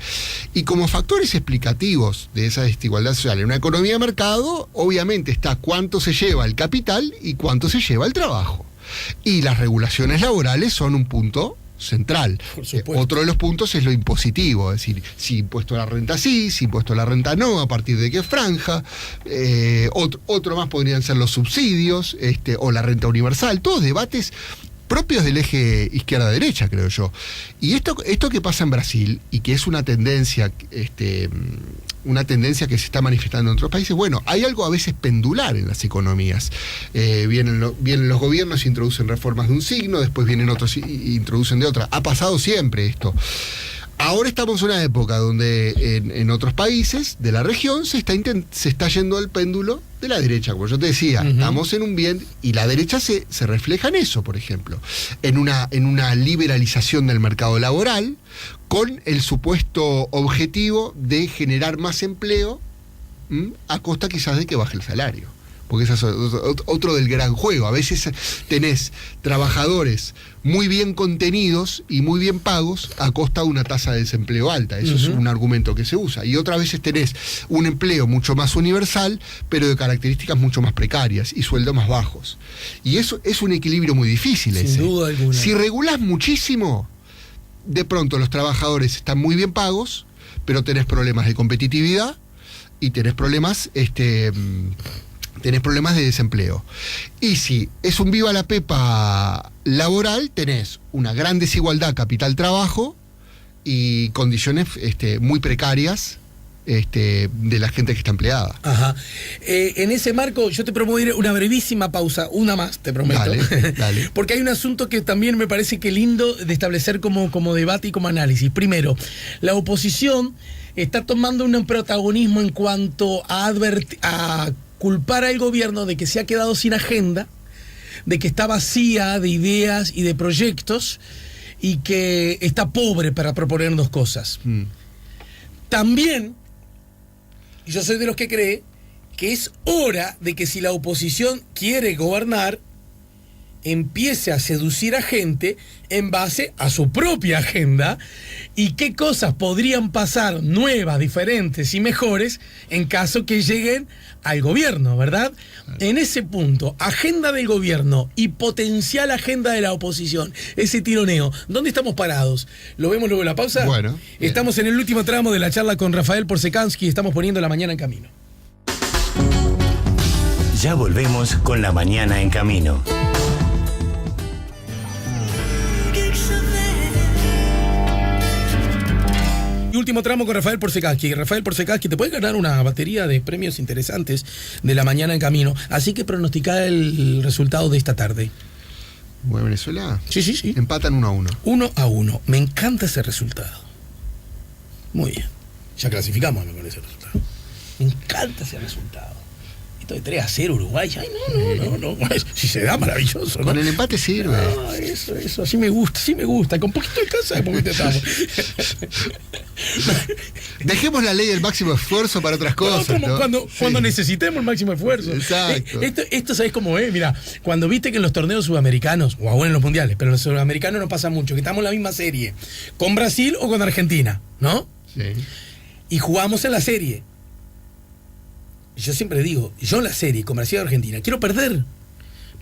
Y como factores explicativos de esa desigualdad social en una economía de mercado, obviamente está cuánto se lleva el capital y cuánto se lleva el trabajo. Y las regulaciones laborales son un punto central. Otro de los puntos es lo impositivo, es decir, si impuesto a la renta sí, si impuesto a la renta no, a partir de qué franja. Otro más podrían ser los subsidios, o la renta universal, todos debates propios del eje izquierda-derecha, creo yo. Y esto que pasa en Brasil, y que es una tendencia que se está manifestando en otros países, bueno, hay algo a veces pendular en las economías. Vienen los gobiernos e introducen reformas de un signo, después vienen otros e introducen de otra. Ha pasado siempre esto. Ahora estamos en una época donde en otros países de la región se está yendo el péndulo de la derecha, como yo te decía. Estamos en un bien, y la derecha se refleja en eso, por ejemplo, en una liberalización del mercado laboral, con el supuesto objetivo de generar más empleo a costa quizás de que baje el salario. Porque ese es otro del gran juego. A veces tenés trabajadores muy bien contenidos y muy bien pagos a costa de una tasa de desempleo alta. Eso es un argumento que se usa. Y otras veces tenés un empleo mucho más universal, pero de características mucho más precarias y sueldos más bajos. Y eso es un equilibrio muy difícil.
Sin duda alguna.
Si regulás muchísimo, de pronto los trabajadores están muy bien pagos, pero tenés problemas de competitividad y tenés problemas de desempleo. Y si es un viva la pepa laboral, tenés una gran desigualdad capital-trabajo y condiciones muy precarias de la gente que está empleada.
Ajá. En ese marco, yo te propongo ir una brevísima pausa, una más, te prometo.
Dale, dale.
Porque hay un asunto que también me parece que lindo de establecer como debate y como análisis. Primero, la oposición está tomando un protagonismo en cuanto a culpar al gobierno de que se ha quedado sin agenda, de que está vacía de ideas y de proyectos y que está pobre para proponernos cosas. También, yo soy de los que cree que es hora de que si la oposición quiere gobernar, empiece a seducir a gente en base a su propia agenda y qué cosas podrían pasar nuevas, diferentes y mejores en caso que lleguen al gobierno, ¿verdad? En ese punto, agenda del gobierno y potencial agenda de la oposición, ese tironeo, ¿dónde estamos parados? ¿Lo vemos luego en la pausa?
Bueno.
Estamos en el último tramo de la charla con Rafael Porsekansky, estamos poniendo la mañana en camino.
Ya volvemos con La Mañana en Camino.
Y último tramo con Rafael Porsekansky. Rafael Porsekansky, te puedes ganar una batería de premios interesantes de La Mañana en Camino. Así que pronostica el resultado de esta tarde.
Bueno, Venezuela.
Sí.
Empatan 1-1.
1-1. Me encanta ese resultado. Muy bien. Ya clasificamos con ese resultado. Me encanta ese resultado. Esto de 3-0 Uruguay. Ay, no. Si se da, maravilloso, ¿no?
Con el empate sirve.
No, eso, así me gusta. Con poquito de casa, después intentamos.
Dejemos la ley del máximo esfuerzo para otras cosas, ¿no?
Cuando necesitemos el máximo esfuerzo.
Exacto.
Esto ¿sabes cómo es? Mira, cuando viste que en los torneos sudamericanos, o aún en los mundiales, pero en los sudamericanos nos pasa mucho, que estamos en la misma serie, con Brasil o con Argentina, ¿no?
Sí.
Y jugamos en la serie. Yo siempre digo, yo en la serie con Brasil y Argentina quiero perder,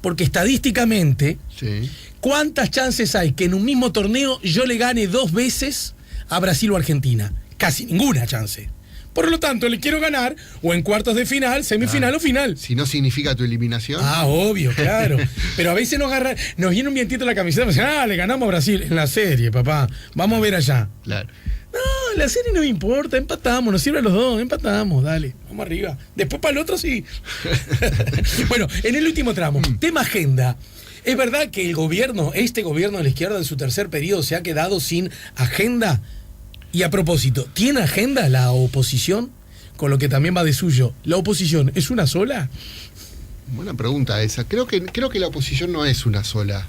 porque estadísticamente,
Sí.
¿cuántas chances hay que en un mismo torneo yo le gane 2 veces a Brasil o Argentina? Casi ninguna chance. Por lo tanto, le quiero ganar o en cuartos de final, semifinal o final.
Si no significa tu eliminación.
Obvio, claro. Pero a veces nos viene un vientito en la camiseta y nos dicen, le ganamos a Brasil en la serie, papá. Vamos a ver allá.
Claro.
No, la serie no me importa, empatamos, nos sirve a los dos, empatamos, dale, vamos arriba. Después para el otro sí. Bueno, en el último tramo, tema agenda. ¿Es verdad que este gobierno de la izquierda en su tercer periodo se ha quedado sin agenda? Y a propósito, ¿tiene agenda la oposición? Con lo que también va de suyo. ¿La oposición es una sola?
Buena pregunta esa. Creo que la oposición no es una sola.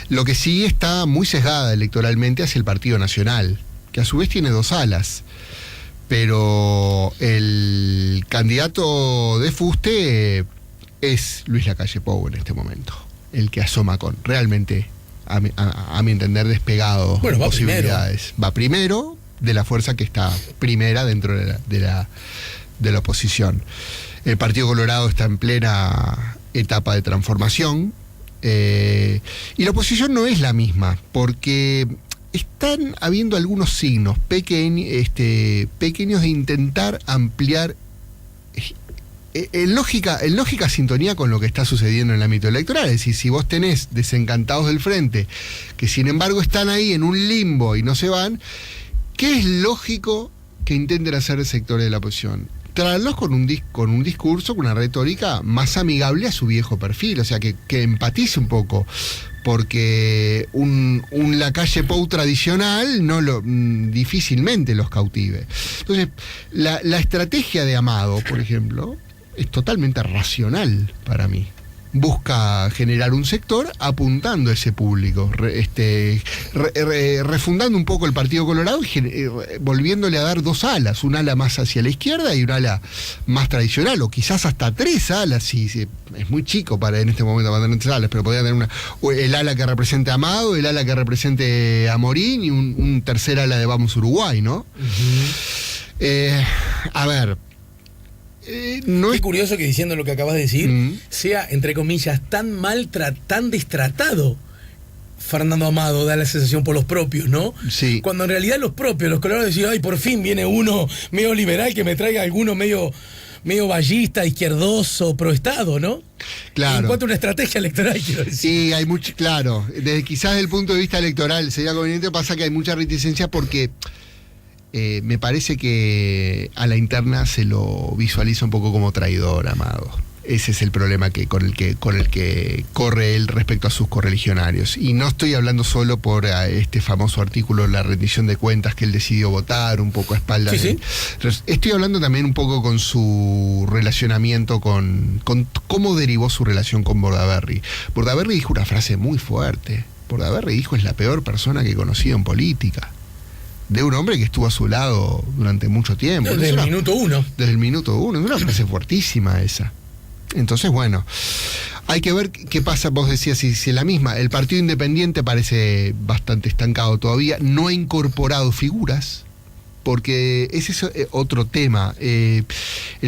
Lo que sí está muy sesgada electoralmente hacia el Partido Nacional, que a su vez tiene 2 alas. Pero el candidato de fuste es Luis Lacalle Pou en este momento. El que asoma con realmente, a mi entender, despegado
bueno,
posibilidades. Va primero de la fuerza que está primera dentro de la oposición. El Partido Colorado está en plena etapa de transformación y la oposición no es la misma, porque están habiendo algunos signos pequeños de intentar ampliar en lógica sintonía con lo que está sucediendo en el ámbito electoral. Es decir, si vos tenés desencantados del frente, que sin embargo están ahí en un limbo y no se van, ¿qué es lógico que intenten hacer sectores de la oposición? Traerlos con un discurso, con una retórica más amigable a su viejo perfil, o sea, que empatice un poco, porque un Lacalle Pou tradicional difícilmente los cautive. Entonces, la estrategia de Amado, por ejemplo, es totalmente racional para mí. Busca generar un sector apuntando a ese público, refundando un poco el Partido Colorado y volviéndole a dar 2 alas, un ala más hacia la izquierda y un ala más tradicional, o quizás hasta 3 alas, si es muy chico en este momento para tener 3 alas, pero podría tener el ala que represente a Amado, el ala que represente a Morín y un tercer ala de Vamos Uruguay, ¿no? A ver.
Qué curioso que diciendo lo que acabas de decir, sea, entre comillas, tan destratado Fernando Amado, da la sensación por los propios, ¿no?
Sí.
Cuando en realidad los colorados decían, ay, por fin viene uno medio liberal que me traiga alguno medio ballista, izquierdoso, proestado, ¿no?
Claro.
En cuanto a una estrategia electoral, quiero decir. Sí,
hay mucho, claro. Quizás desde el punto de vista electoral sería conveniente, pasa que hay mucha reticencia porque me parece que a la interna se lo visualiza un poco como traidor, Amado. Ese es el problema con el que corre él respecto a sus correligionarios. Y no estoy hablando solo por este famoso artículo, la rendición de cuentas que él decidió votar, un poco a espaldas.
Sí.
Estoy hablando también un poco con su relacionamiento, con cómo derivó su relación con Bordaberry. Bordaberry dijo una frase muy fuerte. Bordaberry dijo: es la peor persona que he conocido en política. De un hombre que estuvo a su lado durante mucho tiempo.
Desde el minuto uno.
Desde el minuto uno. Es una frase fuertísima esa. Entonces, bueno, hay que ver qué pasa. Vos decías, si la misma, el Partido Independiente parece bastante estancado todavía, no ha incorporado figuras, porque ese es otro tema. El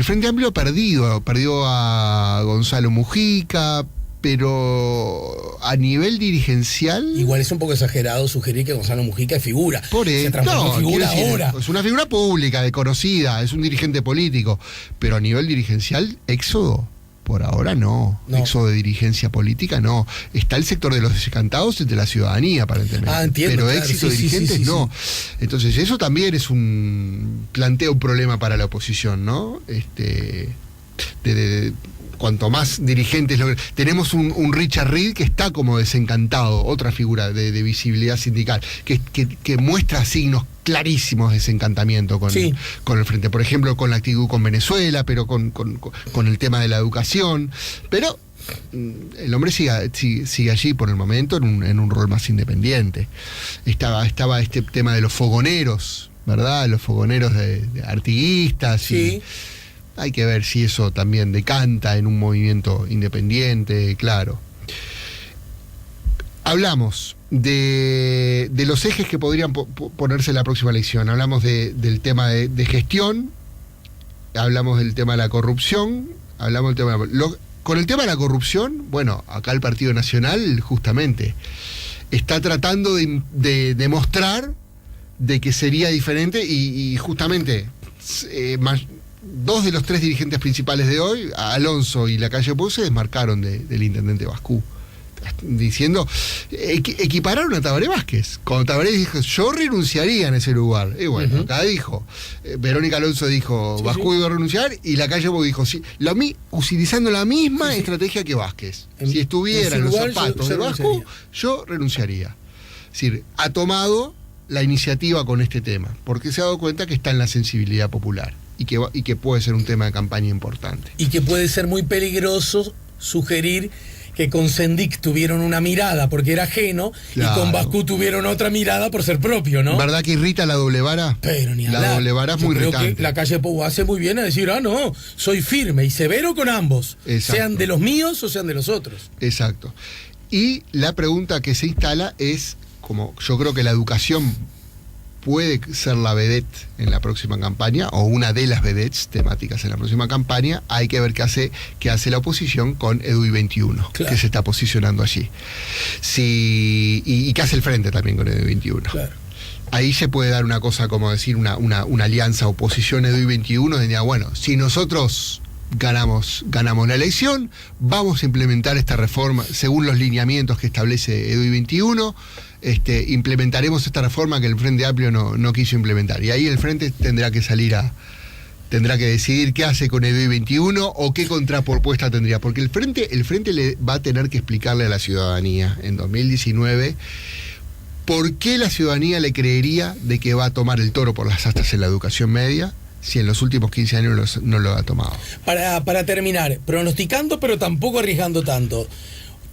Frente Amplio perdió a Gonzalo Mujica, pero a nivel dirigencial...
Igual es un poco exagerado sugerir que Gonzalo Mujica es figura. Se transformó en figura ahora.
Es una figura pública, conocida, es un dirigente político, pero a nivel dirigencial, éxodo. Por ahora no. Éxodo de dirigencia política no. Está el sector de los desencantados entre la ciudadanía, aparentemente.
Entiendo.
Pero
claro,
éxito de dirigentes no. Entonces eso también es plantea un problema para la oposición, ¿no? Cuanto más dirigentes tenemos un Richard Reed que está como desencantado, otra figura de visibilidad sindical, que muestra signos clarísimos de desencantamiento con el frente, por ejemplo con la actitud con Venezuela, pero con el tema de la educación, pero el hombre sigue allí por el momento en un rol más independiente. Estaba este tema de los fogoneros, ¿verdad? Los fogoneros de artiguistas.
Sí.
Hay que ver si eso también decanta en un movimiento independiente, claro. Hablamos de los ejes que podrían ponerse en la próxima elección. Hablamos del tema de gestión, hablamos del tema de la corrupción, hablamos del tema con el tema de la corrupción, bueno, acá el Partido Nacional justamente está tratando de demostrar de que sería diferente y justamente dos de los tres dirigentes principales de hoy, Alonso y Lacalle Pou, se desmarcaron del intendente Bascú, diciendo, equipararon a Tabaré Vázquez. Cuando Tabaré dijo, yo renunciaría en ese lugar. Y bueno, acá dijo, Verónica Alonso dijo, Bascú iba a renunciar, y Lacalle Pou dijo, sí, utilizando la misma estrategia que Vázquez. Si estuviera en los zapatos de Bascú, yo renunciaría. Es decir, ha tomado la iniciativa con este tema, porque se ha dado cuenta que está en la sensibilidad popular. Y que puede ser un tema de campaña importante.
Y que puede ser muy peligroso sugerir que con Sendik tuvieron una mirada porque era ajeno, claro, y con Bascú tuvieron otra mirada por ser propio, ¿no?
¿Verdad que irrita la doble vara?
Pero ni hablar.
La doble vara es muy irritante.
Creo que Lacalle Pou hace muy bien a decir, no, soy firme y severo con ambos. Exacto. Sean de los míos o sean de los otros.
Exacto. Y la pregunta que se instala es, como yo creo que la educación puede ser la vedette en la próxima campaña, o una de las vedettes temáticas en la próxima campaña, hay que ver qué hace la oposición con EDUI 21, claro, que se está posicionando allí. Y qué hace el frente también con EDUI 21. Claro. Ahí se puede dar una cosa como decir una alianza oposición EDUI 21, de bueno, si nosotros ganamos la elección, vamos a implementar esta reforma según los lineamientos que establece EDUI 21, implementaremos esta reforma que el Frente Amplio no quiso implementar. Y ahí el Frente tendrá que decidir qué hace con EDUI 21 o qué contrapropuesta tendría, porque el Frente le va a tener que explicarle a la ciudadanía en 2019 por qué la ciudadanía le creería de que va a tomar el toro por las astas en la educación media, si en los últimos 15 años no lo ha tomado.
Para terminar, pronosticando pero tampoco arriesgando tanto,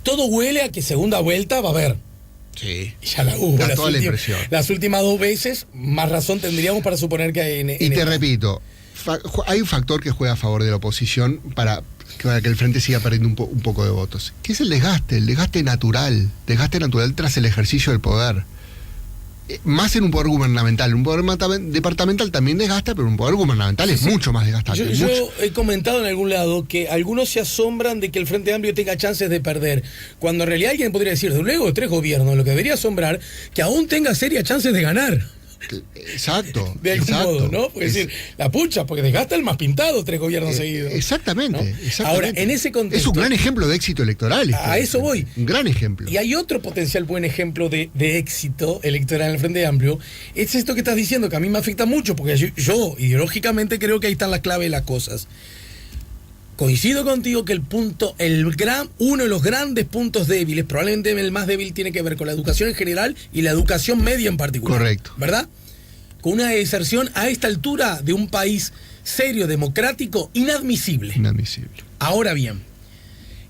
todo huele a que segunda vuelta va a haber.
Sí.
Ya la hubo.
Las
últimas dos veces, más razón tendríamos para suponer que hay
Y te repito, hay un factor que juega a favor de la oposición para que el Frente siga perdiendo un poco de votos, que es el desgaste natural tras el ejercicio del poder. Más en un poder gubernamental. Un poder departamental también desgasta, pero un poder gubernamental es mucho más desgastante.
Yo he comentado en algún lado que algunos se asombran de que el Frente Amplio tenga chances de perder, cuando en realidad alguien podría decir, de luego de 3 gobiernos, lo que debería asombrar, que aún tenga serias chances de ganar.
Exacto.
De algún modo, ¿no? Porque decir, la pucha, porque desgasta el más pintado 3 gobiernos seguidos.
Exactamente,
¿no?
exactamente.
Ahora, en ese contexto.
Es un gran ejemplo de éxito electoral.
A eso voy.
Un gran ejemplo.
Y hay otro potencial buen ejemplo de éxito electoral en el Frente Amplio. Es esto que estás diciendo, que a mí me afecta mucho, porque yo ideológicamente creo que ahí está la clave de las cosas. Coincido contigo que uno de los grandes puntos débiles, probablemente el más débil, tiene que ver con la educación en general y la educación media en particular.
Correcto.
¿Verdad? Con una deserción a esta altura de un país serio, democrático, inadmisible.
Inadmisible.
Ahora bien,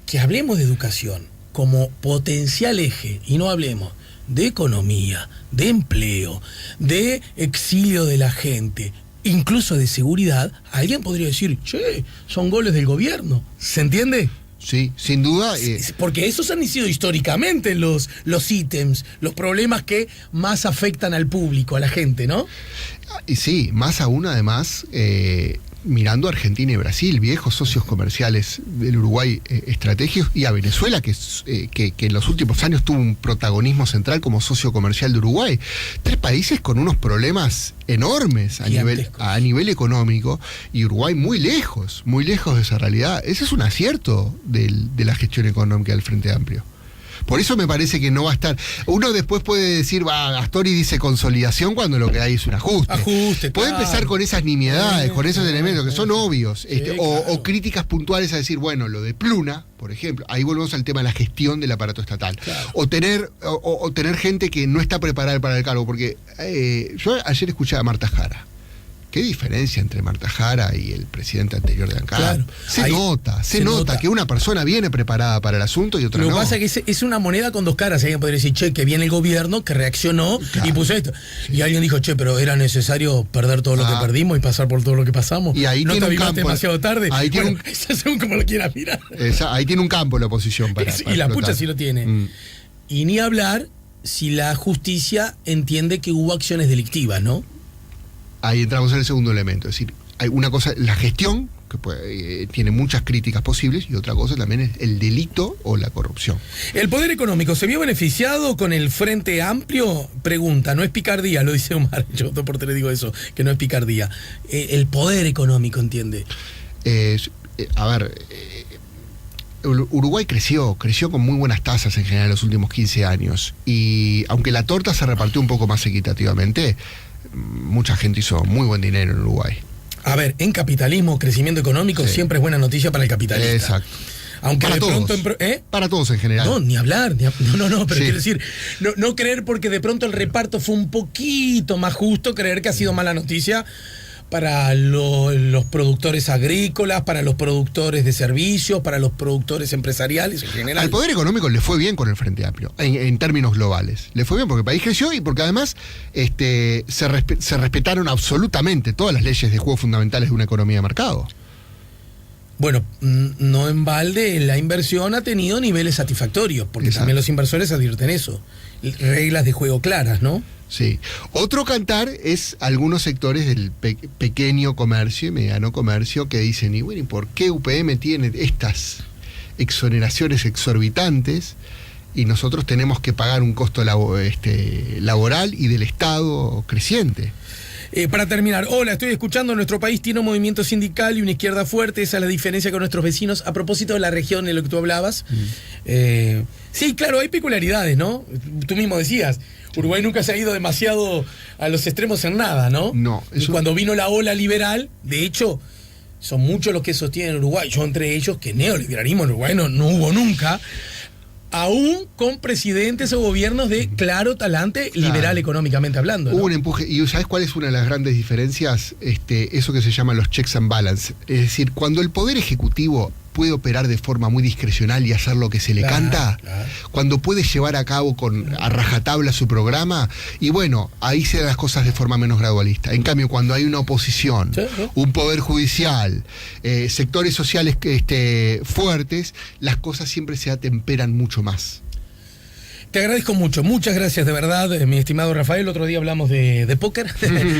que hablemos de educación como potencial eje y no hablemos de economía, de empleo, de exilio de la gente, incluso de seguridad, alguien podría decir, che, son goles del gobierno. ¿Se entiende?
Sí, sin duda.
Porque esos han sido históricamente los ítems, los problemas que más afectan al público, a la gente, ¿no?
Y sí, más aún además, mirando a Argentina y Brasil, viejos socios comerciales del Uruguay estratégicos, y a Venezuela, que en los últimos años tuvo un protagonismo central como socio comercial de Uruguay. 3 países con unos problemas enormes a nivel económico, y Uruguay muy lejos de esa realidad. Ese es un acierto de la gestión económica del Frente Amplio. Por eso me parece que no va a estar. Uno después puede decir, Astori dice consolidación cuando lo que hay es un ajuste. Puede empezar con esas nimiedades, con esos elementos que son obvios, o críticas puntuales a decir, bueno, lo de Pluna, por ejemplo, ahí volvemos al tema de la gestión del aparato estatal. Claro. O tener gente que no está preparada para el cargo, porque yo ayer escuché a Marta Jara. ¿Qué diferencia entre Marta Jara y el presidente anterior de ANCAP? Claro. Se nota que una persona viene preparada para el asunto y otra no.
Lo que pasa es que es una moneda con 2 caras. Alguien podría decir, che, que viene el gobierno, que reaccionó y puso esto. Y alguien dijo, che, pero era necesario perder todo lo que perdimos y pasar por todo lo que pasamos.
Y ahí
no
tiene
te
un campo
demasiado tarde.
Ahí tiene
según como lo quieras mirar.
Ahí tiene un campo la oposición para
y la pucha sí lo tiene. Y ni hablar si la justicia entiende que hubo acciones delictivas, ¿no?
Ahí entramos en el segundo elemento, es decir, hay una cosa, la gestión, que tiene muchas críticas posibles, y otra cosa también es el delito o la corrupción.
¿El poder económico se vio beneficiado con el Frente Amplio? Pregunta, no es picardía, lo dice Omar, yo 2 por 3 digo eso, que no es picardía. El poder económico, ¿entiende?
Uruguay creció con muy buenas tasas en general en los últimos 15 años, y aunque la torta se repartió un poco más equitativamente, mucha gente hizo muy buen dinero en Uruguay.
A ver, en capitalismo, crecimiento económico siempre es buena noticia para el capitalista.
Exacto.
Aunque
para
de
todos,
pronto
para todos en general.
No, ni hablar. No, pero quiero decir, no creer porque de pronto el reparto fue un poquito más justo, creer que ha sido mala noticia para los productores agrícolas, para los productores de servicios, para los productores empresariales en general.
Al poder económico le fue bien con el Frente Amplio, en términos globales. Le fue bien porque el país creció y porque además se respetaron absolutamente todas las leyes de juego fundamentales de una economía de mercado.
Bueno, no en balde la inversión ha tenido niveles satisfactorios, porque también los inversores advierten eso. Reglas de juego claras, ¿no?
Sí. Otro cantar es algunos sectores del pequeño comercio y mediano comercio que dicen, y bueno, ¿y por qué UPM tiene estas exoneraciones exorbitantes y nosotros tenemos que pagar un costo laboral y del Estado creciente?
Para terminar, hola, estoy escuchando, nuestro país tiene un movimiento sindical y una izquierda fuerte, esa es la diferencia con nuestros vecinos. A propósito de la región de lo que tú hablabas, sí, claro, hay peculiaridades, ¿no? Tú mismo decías, Uruguay nunca se ha ido demasiado a los extremos en nada, ¿no?
No.
Cuando vino la ola liberal, de hecho, son muchos los que sostienen Uruguay, yo entre ellos, que neoliberalismo en Uruguay no hubo nunca, aún con presidentes o gobiernos de claro talante liberal económicamente hablando, ¿no?
Hubo un empuje, y ¿sabes cuál es una de las grandes diferencias? Eso que se llama los checks and balance. Es decir, cuando el Poder Ejecutivo puede operar de forma muy discrecional y hacer lo que se le canta, cuando puede llevar a cabo a rajatabla su programa, y bueno, ahí se dan las cosas de forma menos gradualista. En cambio, cuando hay una oposición, un poder judicial, sectores sociales fuertes, las cosas siempre se atemperan mucho más.
Te agradezco mucho, muchas gracias de verdad, mi estimado Rafael. Otro día hablamos de póker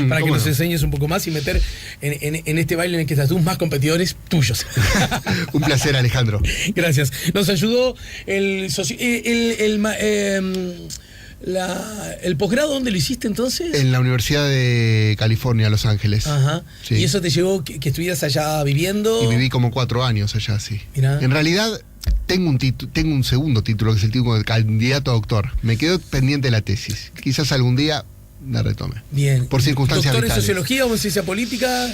para que nos enseñes un poco más y meter en este baile en el que estás tú más competidores tuyos.
Un placer, Alejandro.
Gracias. Nos ayudó ¿El posgrado dónde lo hiciste entonces?
En la Universidad de California, Los Ángeles.
Ajá.
Sí.
¿Y eso te llevó que estuvieras allá viviendo?
Y viví como 4 años allá, sí.
Mirá.
En realidad, tengo un segundo título, que es el título de candidato a doctor. Me quedó pendiente la tesis. Quizás algún día la retome.
Bien.
Por circunstancias
¿Doctor en
vitales.
sociología o en ciencia política?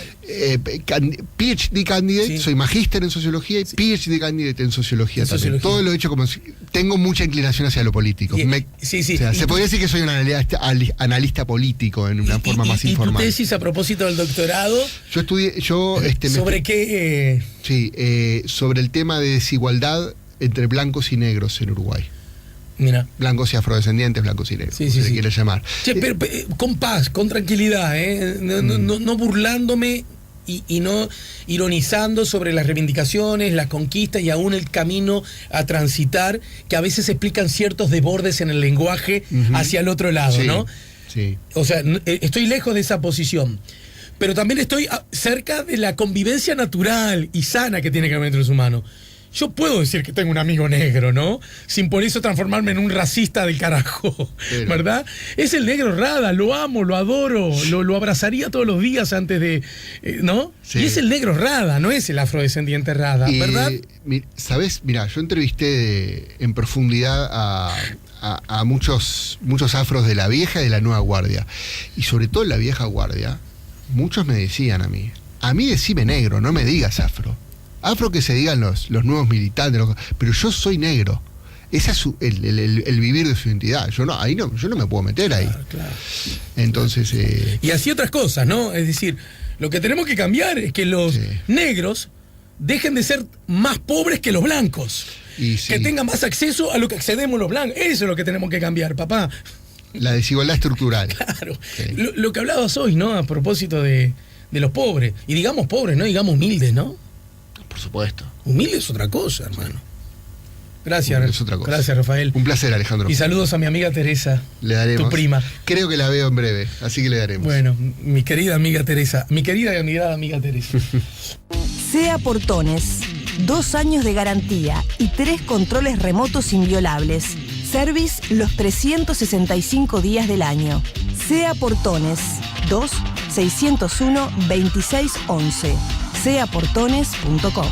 PhD candidate,
Sí.
soy magíster en sociología y PhD candidate en sociología
En
también.
sociología.
Todo lo he hecho como... Tengo mucha inclinación hacia lo político.
Y- sí.
O sea,
¿Y
se
tu-
podría decir que soy un analista político en una forma más
¿Y tu
informal.
tesis a propósito del doctorado?
Yo estudié...
¿Sobre qué?
Sí, sobre el tema de desigualdad entre blancos y negros en Uruguay.
Mira.
Blancos y afrodescendientes, blancos y negros,
Sí,
como
sí,
se le
sí.
quiere llamar.
Che, pero, con paz, con tranquilidad, ¿eh? No burlándome y no ironizando sobre las reivindicaciones, las conquistas y aún el camino a transitar, que a veces explican ciertos desbordes en el lenguaje
Ujú.
hacia el otro lado,
Sí,
¿no?
sí.
O sea, estoy lejos de esa posición. Pero también estoy cerca de la convivencia natural y sana que tiene que haber entre los humanos. Yo puedo decir que tengo un amigo negro, ¿no? Sin por eso transformarme en un racista del carajo,
Pero-
¿verdad? Es el negro Rada, lo amo, lo adoro, lo abrazaría todos los días antes de... ¿no?
Sí.
Y es el negro Rada, no es el afrodescendiente Rada, ¿verdad?
¿Sabes? Mira, yo entrevisté en profundidad a muchos afros de la vieja y de la nueva guardia. Y sobre todo en la vieja guardia, muchos me decían a mí decime negro, no me digas afro. Afro que se digan los nuevos militantes, pero yo soy negro. Ese es el vivir de su identidad. Yo no me puedo meter ahí.
Claro.
Entonces,
Y así otras cosas, ¿no? Es decir, lo que tenemos que cambiar es que los
Sí.
negros dejen de ser más pobres que los blancos.
y sí,
Que tengan más acceso a lo que accedemos los blancos. Eso es lo que tenemos que cambiar, papá.
la desigualdad estructural.
Claro.
Sí.
Lo que hablabas hoy, ¿no? A propósito de los pobres. Y digamos pobres, no digamos humildes, ¿no?
Por supuesto.
Humilde es otra cosa, hermano. Gracias,
Es otra cosa.
Gracias, Rafael.
Un placer, Alejandro.
Y saludos a mi amiga Teresa,
Le daremos.
tu prima.
Creo que la veo en breve, así que le daremos.
Bueno, mi querida amiga Teresa, mi querida y admirada amiga Teresa.
SEA Portones. 2 años de garantía y 3 controles remotos inviolables. Service los 365 días del año. SEA Portones. 2-601-2611. seaportones.com